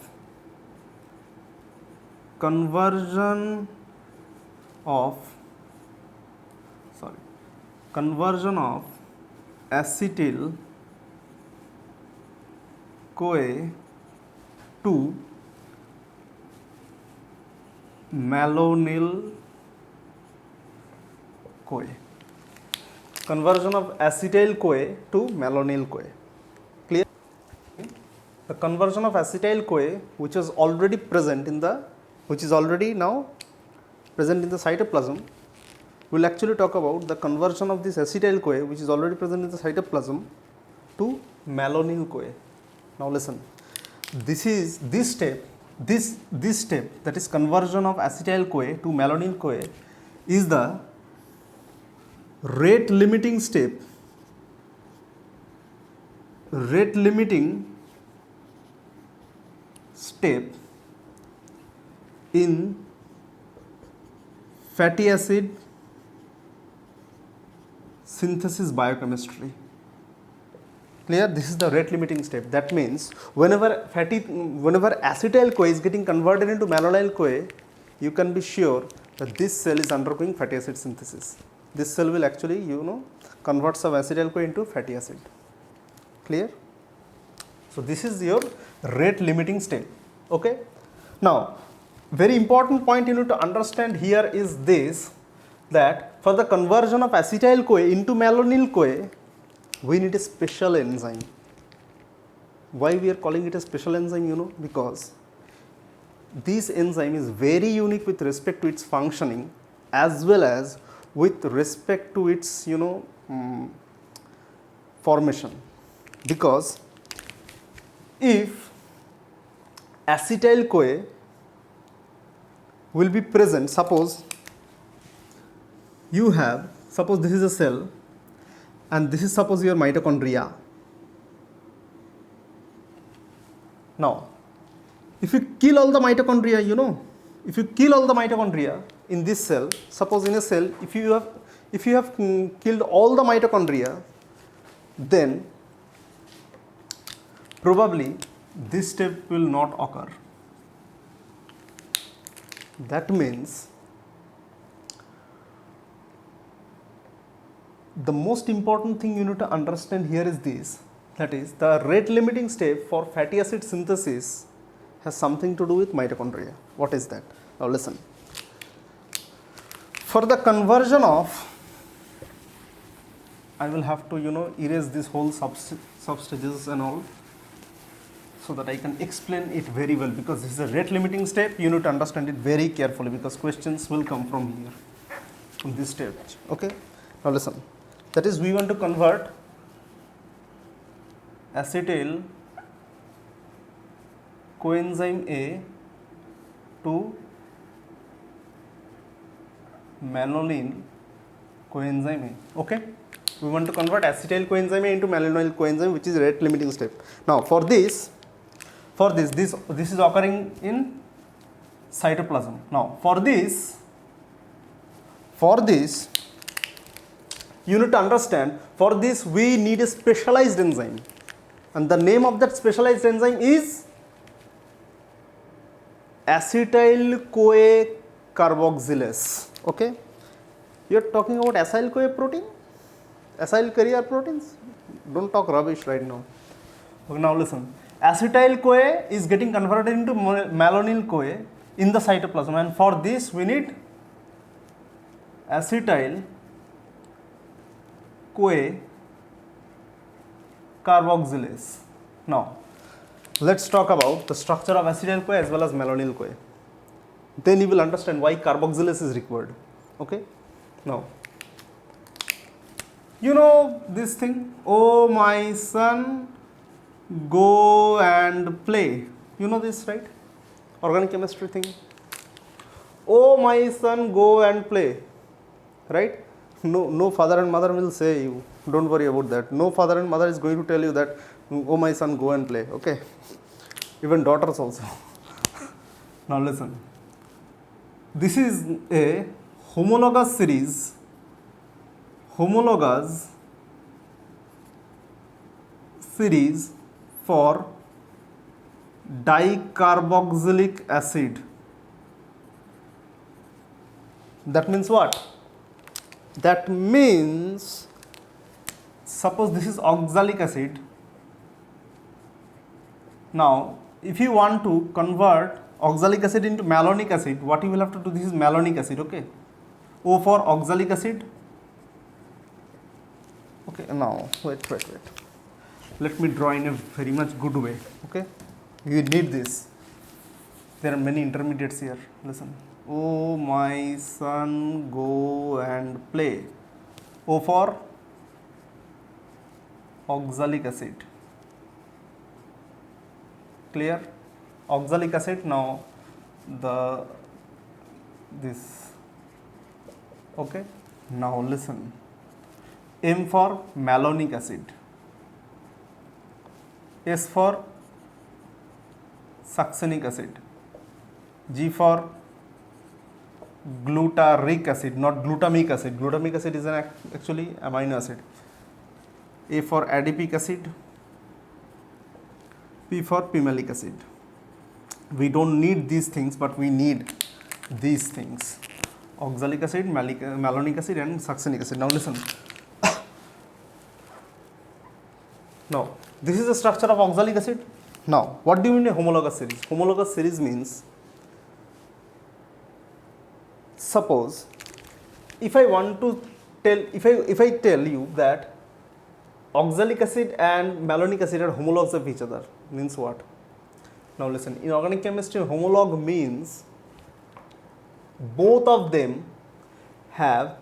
acetyl CoA to malonyl CoA. Conversion of acetyl CoA to malonyl CoA. Clear? The conversion of acetyl CoA, which is already now present in the cytoplasm, we will actually talk about the conversion of this acetyl CoA, which is already present in the cytoplasm, to malonyl CoA. Now listen, this step, that is conversion of acetyl CoA to malonyl CoA, is the rate limiting step, in fatty acid synthesis biochemistry. Clear? This is the rate limiting step. That means whenever acetyl CoA is getting converted into malonyl CoA, you can be sure that this cell is undergoing fatty acid synthesis. This cell will actually convert some acetyl CoA into fatty acid. Clear? So this is your rate limiting step. Okay. Now very important point you need to understand here is this, that for the conversion of acetyl CoA into malonyl CoA, we need a special enzyme. Why we are calling it a special enzyme? Because this enzyme is very unique with respect to its functioning as well as with respect to its formation. Because if acetyl CoA will be present, suppose this is a cell and this is suppose your mitochondria. Now if you kill all the mitochondria, in this cell, suppose in a cell, if you have killed all the mitochondria, then probably this step will not occur. That means the most important thing you need to understand here is this, that is the rate limiting step for fatty acid synthesis has something to do with mitochondria. What is that? Now listen. For the conversion of, I will have to erase this whole substages and all, so that I can explain it very well, because this is a rate limiting step. You need to understand it very carefully because questions will come from here, from this stage. Okay, now listen, that is we want to convert acetyl coenzyme A to malonyl coenzyme A. Okay, we want to convert acetyl coenzyme A into malonyl coenzyme, which is a rate limiting step. Now for this is occurring in cytoplasm. Now for this you need to understand, for this we need a specialized enzyme, and the name of that specialized enzyme is acetyl CoA carboxylase. Okay, you are talking about acyl CoA protein, acyl carrier proteins. Don't talk rubbish right now. Okay, now listen, acetyl CoA is getting converted into malonyl CoA in the cytoplasm, and for this we need acetyl CoA carboxylase. Now let's talk about the structure of acetyl CoA as well as malonyl CoA. Then you will understand why carboxylase is required. Okay, now you know this thing, oh my son, go and play. You know this, right? Organic chemistry thing. Oh my son, go and play. Right? No father and mother will say you, don't worry about that. No father and mother is going to tell you that, oh my son, go and play. Okay? Even daughters also. Now listen. This is a homologous series for dicarboxylic acid. That means what? That means, suppose this is oxalic acid. Now if you want to convert oxalic acid into malonic acid, what you will have to do, this is malonic acid. Okay, O for oxalic acid. Okay, now wait, let me draw in a very much good way. Okay, you need this, there are many intermediates here. Listen, oh my son, go and play. O for oxalic acid. Clear? Oxalic acid. Now this. Okay, now listen, M for malonic acid, S for succinic acid, G for glutaric acid, not glutamic acid. Glutamic acid is an actually amino acid. A for adipic acid, P for pimelic acid. We don't need these things, but we need these things: oxalic acid, malonic acid, and succinic acid. Now listen. Now this is the structure of oxalic acid. Now what do you mean a homologous series? Homologous series means, suppose if I want to tell, if I tell you that oxalic acid and malonic acid are homologs of each other, means what? Now listen, in organic chemistry, homolog means both of them have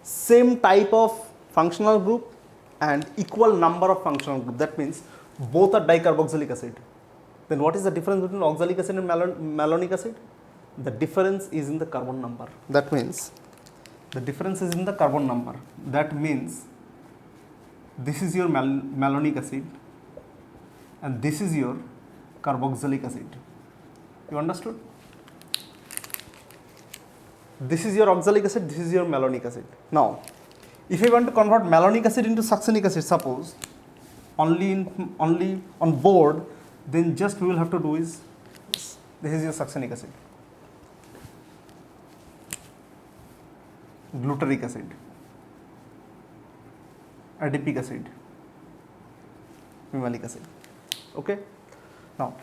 same type of functional group and equal number of functional group. That means both are dicarboxylic acid. Then what is the difference between oxalic acid and malonic acid? The difference is in the carbon number. That means the difference is in the carbon number. That means this is your malonic acid and this is your carboxylic acid. You understood? This is your oxalic acid, this is your malonic acid. Now if you want to convert malonic acid into succinic acid, suppose only on board, then just we will have to do is this is your succinic acid, glutaric acid. adipic acid, malic acid. Okay, now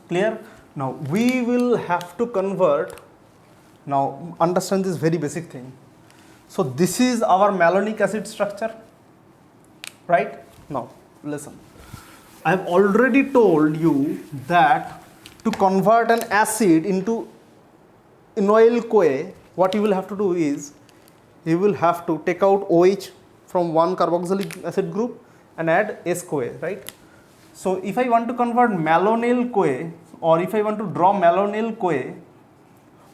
clear. Now we will have to convert. Now understand this very basic thing. So this is our malonic acid structure, right? Now listen, I have already told you that to convert an acid into enoyl CoA, what you will have to do is you will have to take out OH from one carboxylic acid group and add S CoA, right? So if I want to convert malonyl CoA, or if I want to draw malonyl CoA,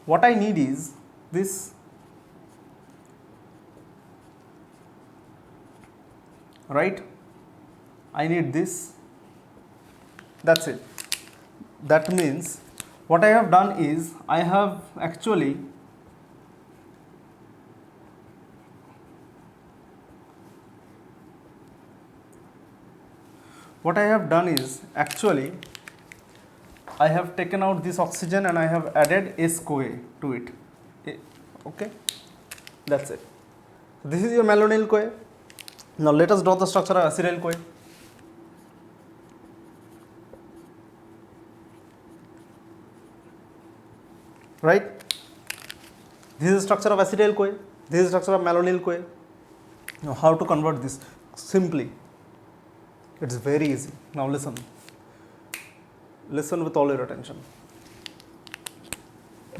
what I need is this, right? I need this. That's it. That means what I have done is I have actually I have taken out this oxygen and I have added S CoA to it. Okay, that's it. This is your malonyl CoA. Now let us draw the structure of acetyl CoA. Right? This is the structure of acetyl CoA. This is the structure of malonyl CoA. Now how to convert this? Simply, it's very easy. Now listen. Listen with all your attention.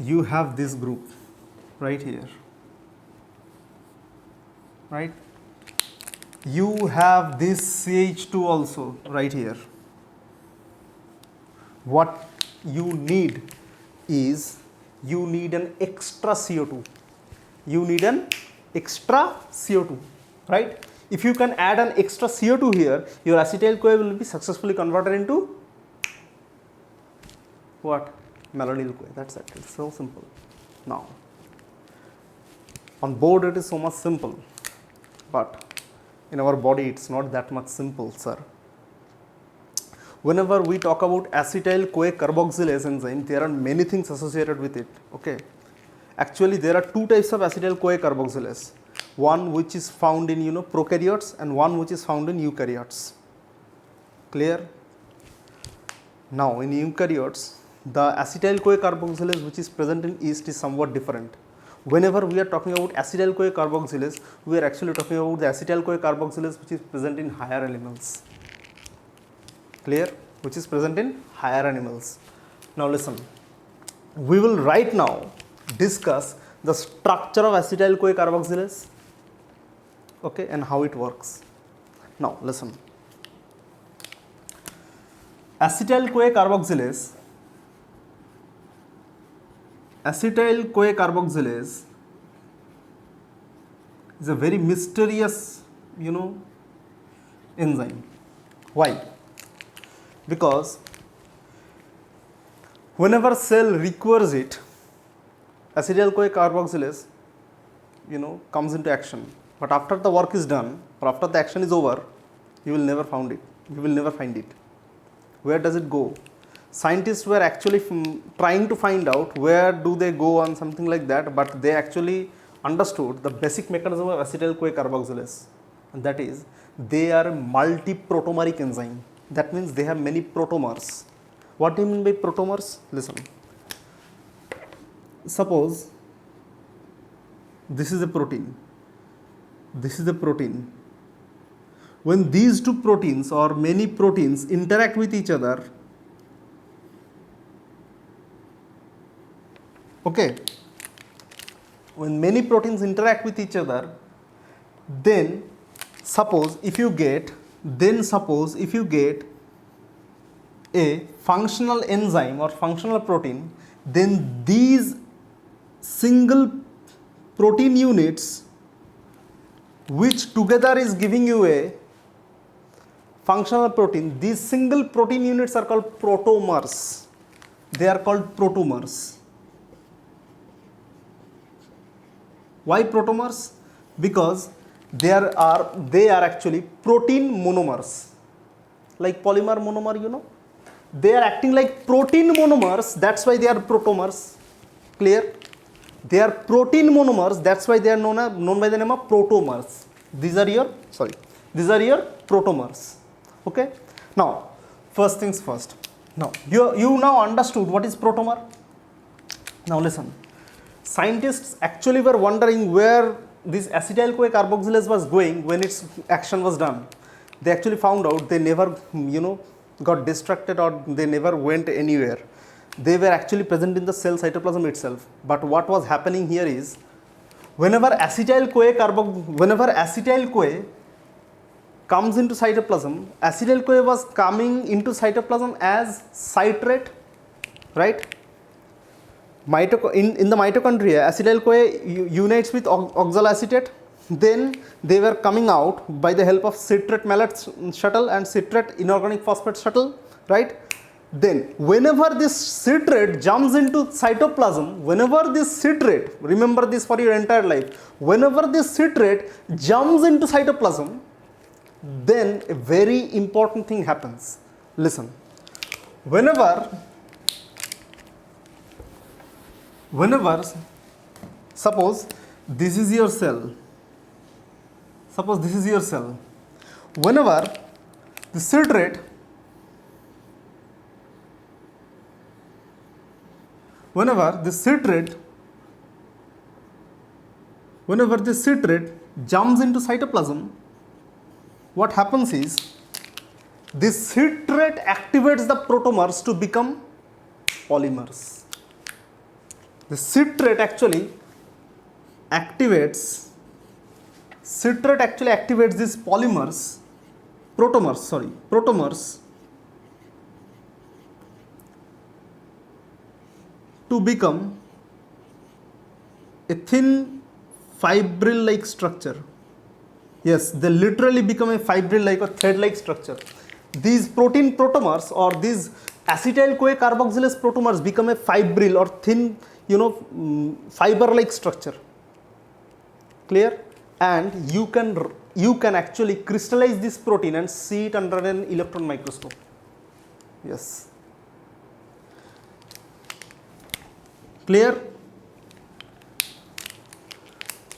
You have this group right here, right? You have this CH2 also right here. What you need is you need an extra CO2. You need an extra CO2, right? If you can add an extra CO2 here, your acetyl CoA will be successfully converted into what? Malonyl CoA. That's it. It's so simple. Now, on board it is so much simple, but in our body it's not that much simple, sir. Whenever we talk about acetyl CoA carboxylase enzyme, there are many things associated with it. Okay. Actually, there are two types of acetyl CoA carboxylase. One which is found in prokaryotes and one which is found in eukaryotes. Clear? Now, in eukaryotes, the acetyl CoA carboxylase which is present in yeast is somewhat different. Whenever we are talking about acetyl CoA carboxylase, we are actually talking about the acetyl CoA carboxylase which is present in higher animals. Clear? Which is present in higher animals. Now listen, we will right now discuss the structure of acetyl CoA carboxylase, okay, and how it works. Now listen, acetyl CoA carboxylase is a very mysterious, enzyme. Why? Because whenever cell requires it, acetyl CoA carboxylase, comes into action. But after the work is done, or after the action is over, you will never find it. You will never find it. Where does it go? Scientists were actually trying to find out where do they go on something like that, but they actually understood the basic mechanism of acetyl CoA carboxylase, and that is they are a multi-protomeric enzyme. That means they have many protomers. What do you mean by protomers? Listen. Suppose this is a protein. This is a protein. When these two proteins or many proteins interact with each other, okay, when many proteins interact with each other, then suppose if you get a functional enzyme or functional protein, then these single protein units which together is giving you a functional protein, these single protein units are called protomers. They are called protomers. Why protomers? Because they are actually protein monomers, like polymer monomer, they are acting like protein monomers, that's why they are protomers. Clear? They are protein monomers, that's why they are known by the name of protomers. These are your, these are your protomers. Okay. Now, first things first. Now, you now understood what is protomer. Now listen, scientists actually were wondering where this acetyl-CoA carboxylase was going when its action was done. They actually found out they never, got distracted, or they never went anywhere. They were actually present in the cell cytoplasm itself. But what was happening here is, whenever acetyl-CoA comes into cytoplasm, acetyl-CoA was coming into cytoplasm as citrate, right? In the mitochondria, acetyl-CoA unites with oxaloacetate. Then they were coming out by the help of citrate malate shuttle and citrate inorganic phosphate shuttle, right? Then whenever this citrate jumps into cytoplasm, whenever this citrate, remember this for your entire life, whenever this citrate jumps into cytoplasm, then a very important thing happens. Listen, whenever suppose this is your cell, whenever the citrate jumps into cytoplasm, what happens is, this citrate activates the protomers to become polymers. The citrate actually activates these protomers to become a thin fibril-like structure. Yes, they literally become a fibril-like or thread-like structure. These protein protomers, or these acetyl-CoA carboxylase protomers, become a fibril or thin, fiber-like structure. Clear? And you can actually crystallize this protein and see it under an electron microscope. Yes. Clear?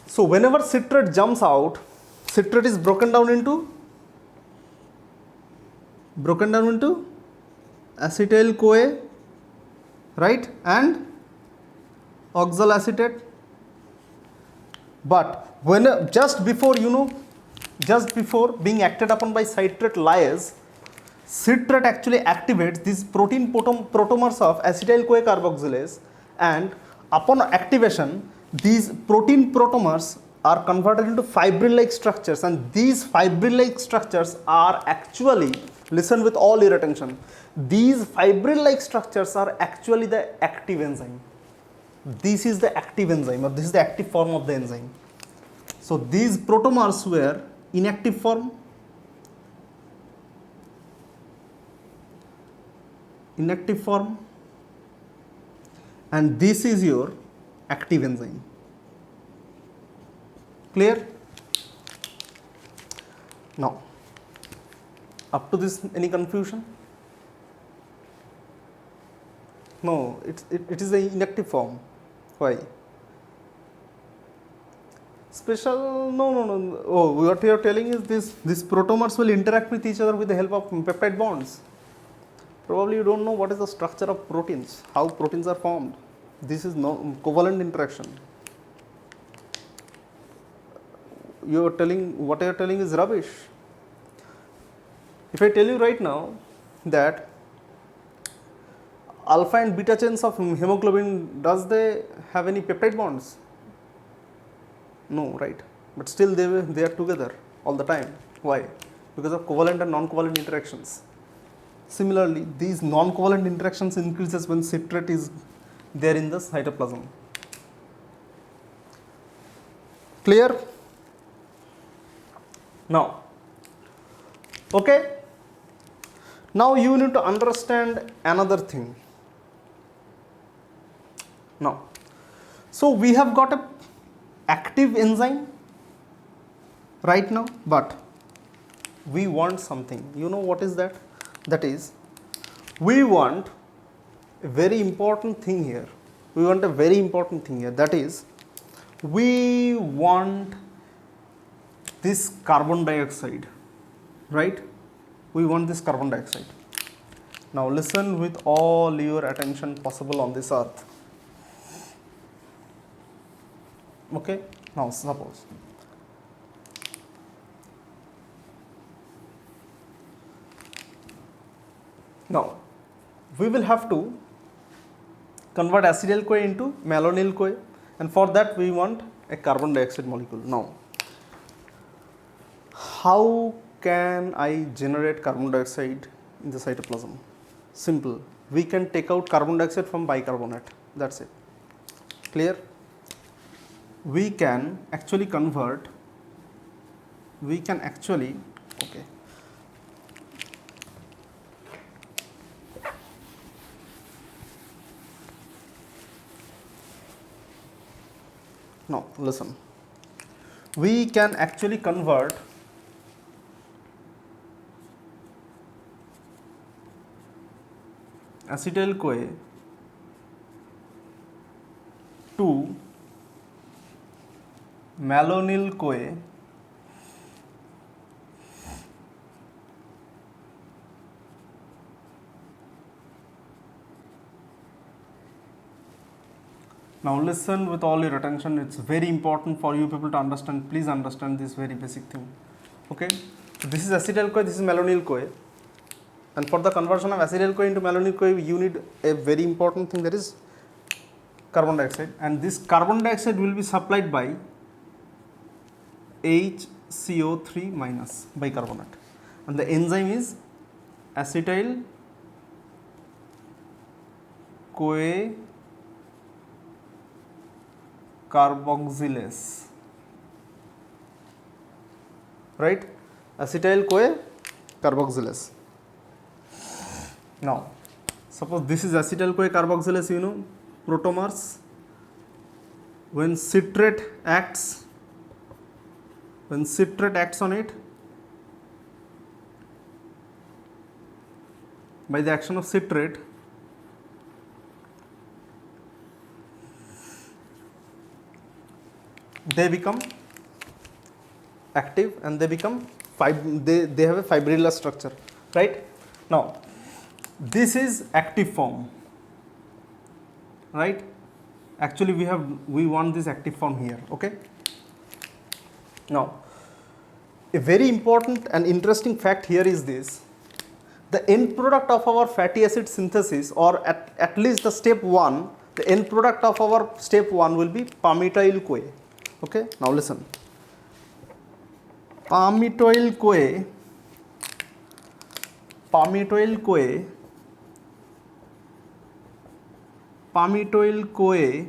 So whenever citrate jumps out, citrate is broken down into acetyl-CoA, right, and oxaloacetate. But when just before being acted upon by citrate lyase, citrate actually activates these protein protomers of acetyl-CoA carboxylase, and upon activation, these protein protomers are converted into fibril-like structures, and these fibril-like structures are actually, listen with all your attention, these fibril-like structures are actually the active enzyme. This is the active enzyme, or this is the active form of the enzyme. So these protomers were inactive form, and this is your active enzyme. Clear? Now, up to this, any confusion? No, it is the inactive form. Why? Special? No. Oh, what you are telling is these protomers will interact with each other with the help of peptide bonds. Probably you don't know what is the structure of proteins, how proteins are formed. This is no covalent interaction. What you are telling is rubbish. If I tell you right now that alpha and beta chains of hemoglobin, does they have any peptide bonds? No, right? But still they are together all the time. Why? Because of covalent and non-covalent interactions. Similarly, these non-covalent interactions increases when citrate is there in the cytoplasm. Clear? Now, okay. Now you need to understand another thing. Now, so we have got a active enzyme right now, but we want something. You know what is that? That is, we want a very important thing here. That is, we want this carbon dioxide, right? We want this carbon dioxide. Now listen with all your attention possible on this earth. Okay, now suppose now we will have to convert acetyl CoA into malonyl CoA, and for that we want a carbon dioxide molecule. Now how can I generate carbon dioxide in the cytoplasm? Simple, we can take out carbon dioxide from bicarbonate, that's it. Clear? We can actually convert, okay. Now listen, we can actually convert acetyl CoA to malonyl CoA Now listen with all your attention, it's very important for you people to understand, please understand this very basic thing. Okay, so this is acetyl CoA, this is malonyl CoA, and for the conversion of acetyl CoA into malonyl CoA you need a very important thing, that is carbon dioxide, and this carbon dioxide will be supplied by HCO3 minus bicarbonate, and the enzyme is acetyl CoA carboxylase, right? Acetyl CoA carboxylase. Now suppose this is acetyl CoA carboxylase, you know, protomers. When citrate acts on it, by the action of citrate, they become active and they become they have a fibrillar structure, right? Now this is active form, right? Actually we want this active form here. Okay, now a very important and interesting fact here is this: the end product of our fatty acid synthesis, or at least the step 1, the end product of our step 1 will be palmitoyl CoA. Okay, now listen, palmitoyl CoA,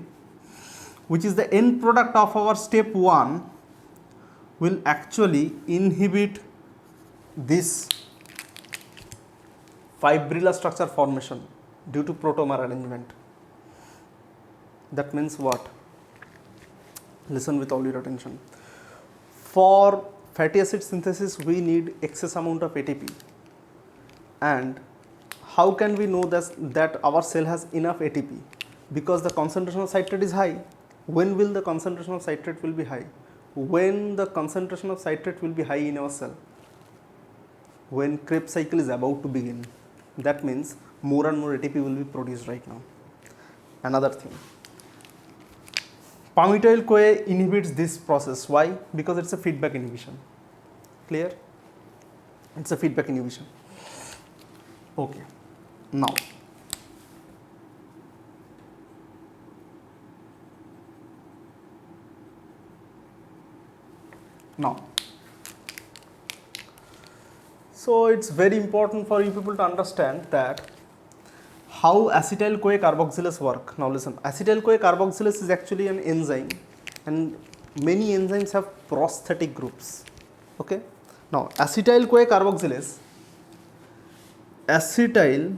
which is the end product of our step 1, will actually inhibit this fibrillar structure formation due to protomer arrangement. That means what? Listen with all your attention. For fatty acid synthesis we need excess amount of ATP, and how can we know that our cell has enough ATP? Because the concentration of citrate is high. When will the concentration of citrate will be high? When the concentration of citrate will be high in our cell? When Krebs cycle is about to begin. That means more and more ATP will be produced right now. Another thing, palmitoyl CoA inhibits this process. Why? Because it's a feedback inhibition. Clear? It's a feedback inhibition. Okay, now so it's very important for you people to understand that how acetyl CoA carboxylase work. Now listen, acetyl CoA carboxylase is actually an enzyme, and many enzymes have prosthetic groups. Okay, now acetyl CoA carboxylase, acetyl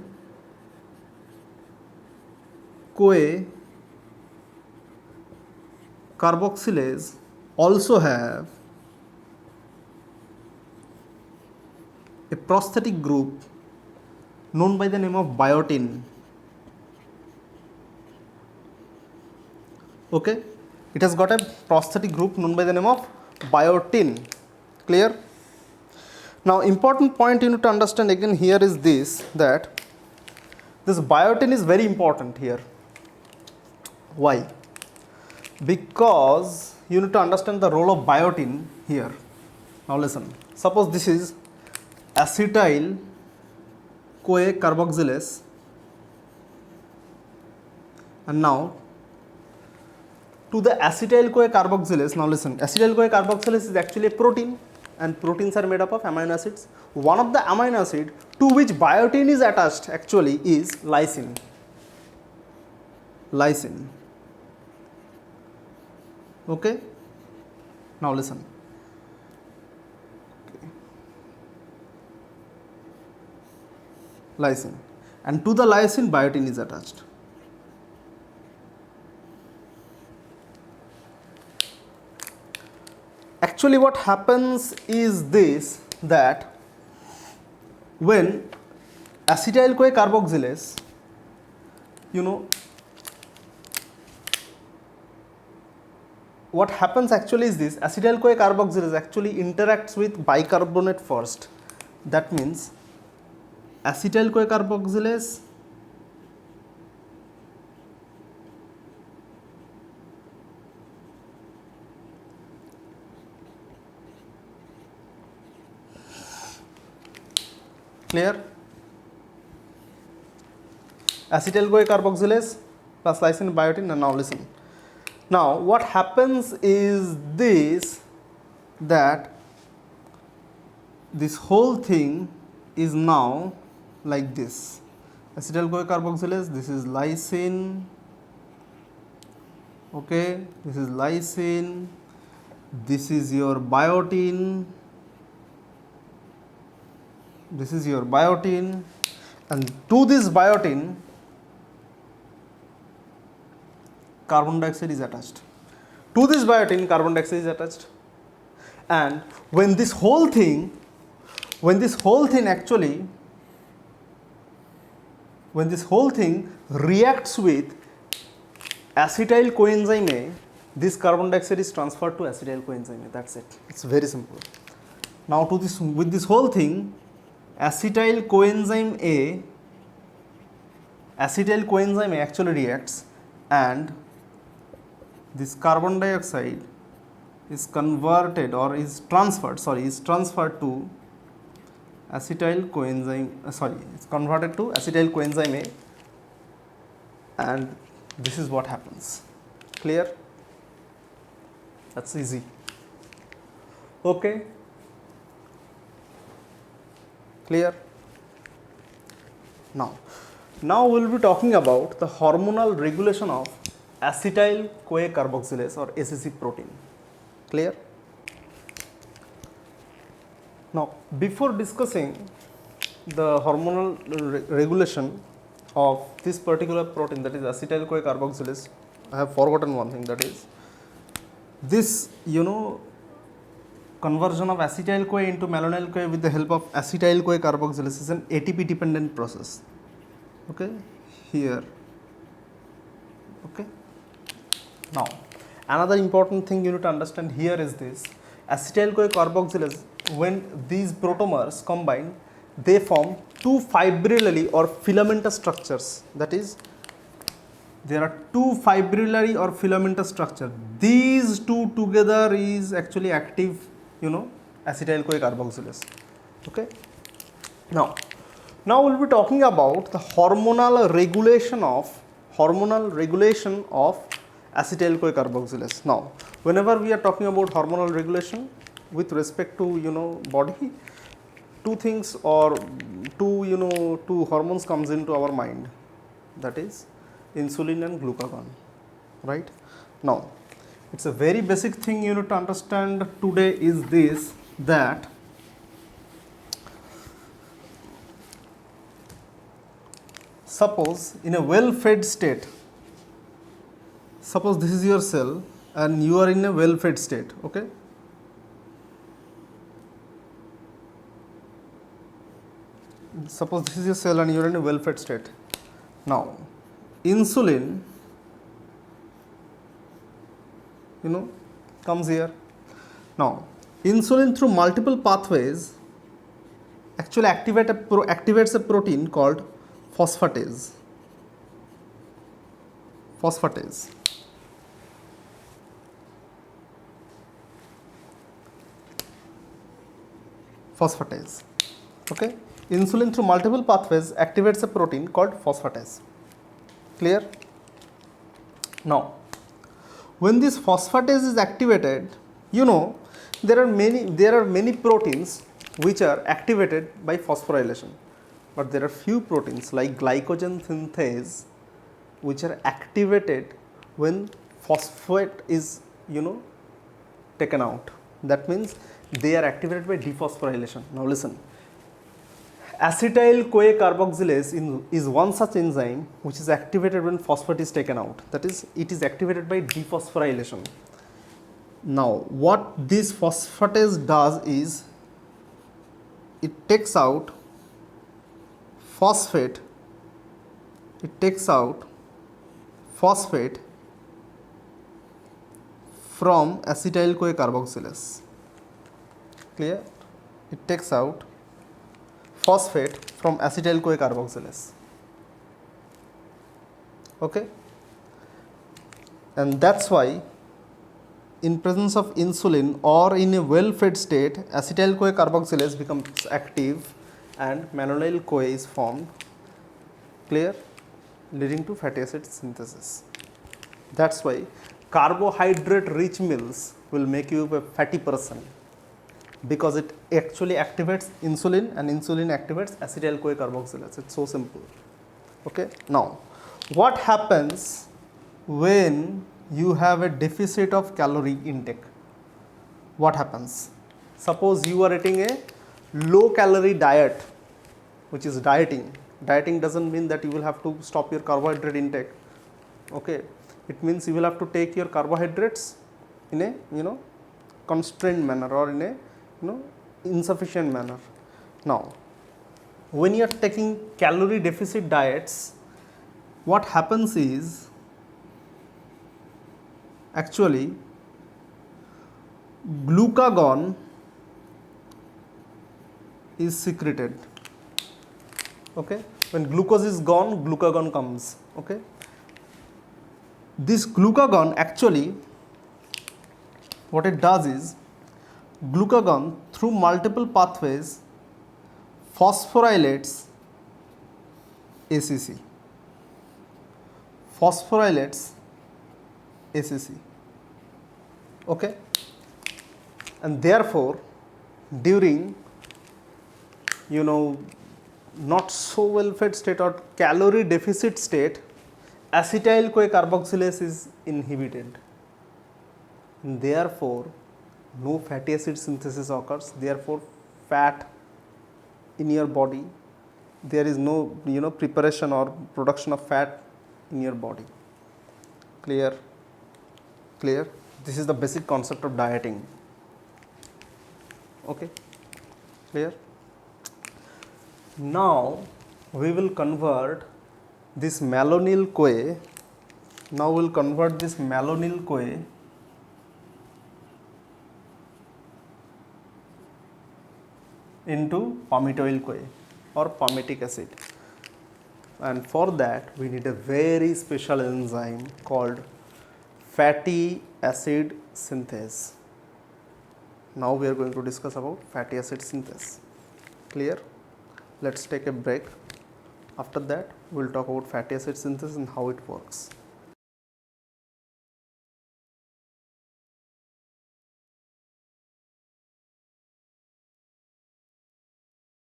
CoA carboxylase also have a prosthetic group known by the name of biotin. Okay, it has got a prosthetic group known by the name of biotin. Clear? Now important point you need to understand again here is this, that this biotin is very important here. Why? Because you need to understand the role of biotin here. Now listen, suppose this is acetyl CoA carboxylase, and now to the acetyl CoA carboxylase, now listen, acetyl CoA carboxylase is actually a protein, and proteins are made up of amino acids. One of the amino acid to which biotin is attached actually is lysine. Lysine. Okay? Now listen. Okay. Lysine. And to the lysine, biotin is attached. Actually what happens is this, that when acetyl CoA carboxylase, what happens actually is this, acetyl CoA carboxylase actually interacts with bicarbonate first. That means acetyl CoA carboxylase clear? Acetyl CoA carboxylase plus lysine biotin, and now listen. Now what happens is this, that this whole thing is now like this. Acetyl CoA carboxylase, this is lysine, okay, this is lysine, this is your biotin, this is your biotin, and to this biotin carbon dioxide is attached. To this biotin carbon dioxide is attached, and when this whole thing reacts with acetyl coenzyme A, this carbon dioxide is transferred to acetyl coenzyme A. That's it. It's very simple. Now to this, with this whole thing, acetyl coenzyme A actually reacts, and this carbon dioxide is converted or is transferred to acetyl coenzyme, it's converted to acetyl coenzyme A, and this is what happens. Clear? That's easy. Okay? Clear? Now we will be talking about the hormonal regulation of acetyl CoA carboxylase or ACC protein. Clear? Now before discussing the hormonal regulation of this particular protein, that is acetyl CoA carboxylase, I have forgotten one thing, that is this conversion of acetyl CoA into malonyl CoA with the help of acetyl CoA carboxylase is an ATP dependent process. Okay, here. Okay. Now another important thing you need to understand here is this: acetyl CoA carboxylase, when these protomers combine, they form two fibrillary or filamentous structures. That is, there are two fibrillary or filamentous structure. These two together is actually active, acetyl CoA carboxylase. Okay. Now we'll be talking about the hormonal regulation of acetyl CoA carboxylase. Now, whenever we are talking about hormonal regulation with respect to body, two things or two hormones comes into our mind, that is insulin and glucagon, right? Now, it's a very basic thing you need to understand today is this, that suppose in a well-fed state, suppose this is your cell and you are in a well-fed state, okay? Suppose this is your cell and you are in a well-fed state. Now, insulin, comes here. Now, Insulin through multiple pathways actually activates a protein called phosphatase. Phosphatase. Phosphatase. Okay. Insulin through multiple pathways activates a protein called phosphatase. Clear? Now, when this phosphatase is activated, you know there are many proteins which are activated by phosphorylation, but there are few proteins like glycogen synthase which are activated when phosphate is taken out. That means they are activated by dephosphorylation. Now listen, acetyl CoA carboxylase is one such enzyme which is activated when phosphate is taken out. That is, it is activated by dephosphorylation. Now, what this phosphatase does is it takes out phosphate. It takes out phosphate from acetyl CoA carboxylase. Clear? It takes out phosphate from acetyl CoA carboxylase. Okay? And that's why in presence of insulin or in a well-fed state, acetyl CoA carboxylase becomes active and malonyl CoA is formed. Clear? Leading to fatty acid synthesis. That's why carbohydrate rich meals will make you a fatty person, because it actually activates insulin and insulin activates acetyl CoA carboxylase. It's so simple. Okay. Now, what happens when you have a deficit of calorie intake? What happens? Suppose you are eating a low calorie diet, which is dieting. Dieting doesn't mean that you will have to stop your carbohydrate intake. Okay. It means you will have to take your carbohydrates in a constrained manner or in a insufficient manner. Now, when you are taking calorie deficit diets, what happens is actually glucagon is secreted. Okay, when glucose is gone, glucagon comes. Okay, this glucagon actually, what it does is, glucagon through multiple pathways phosphorylates ACC. Phosphorylates ACC. Okay, and therefore during not so well fed state or calorie deficit state, acetyl CoA carboxylase is inhibited. And therefore no fatty acid synthesis occurs. Therefore fat in your body, there is no preparation or production of fat in your body. Clear? Clear? This is the basic concept of dieting. Okay, clear? Now we will convert this malonyl CoA. Now we will convert this malonyl CoA into palmitoyl CoA or palmitic acid, and for that we need a very special enzyme called fatty acid synthase. Now we are going to discuss about fatty acid synthase. Clear? Let's take a break. After that we will talk about fatty acid synthesis and how it works.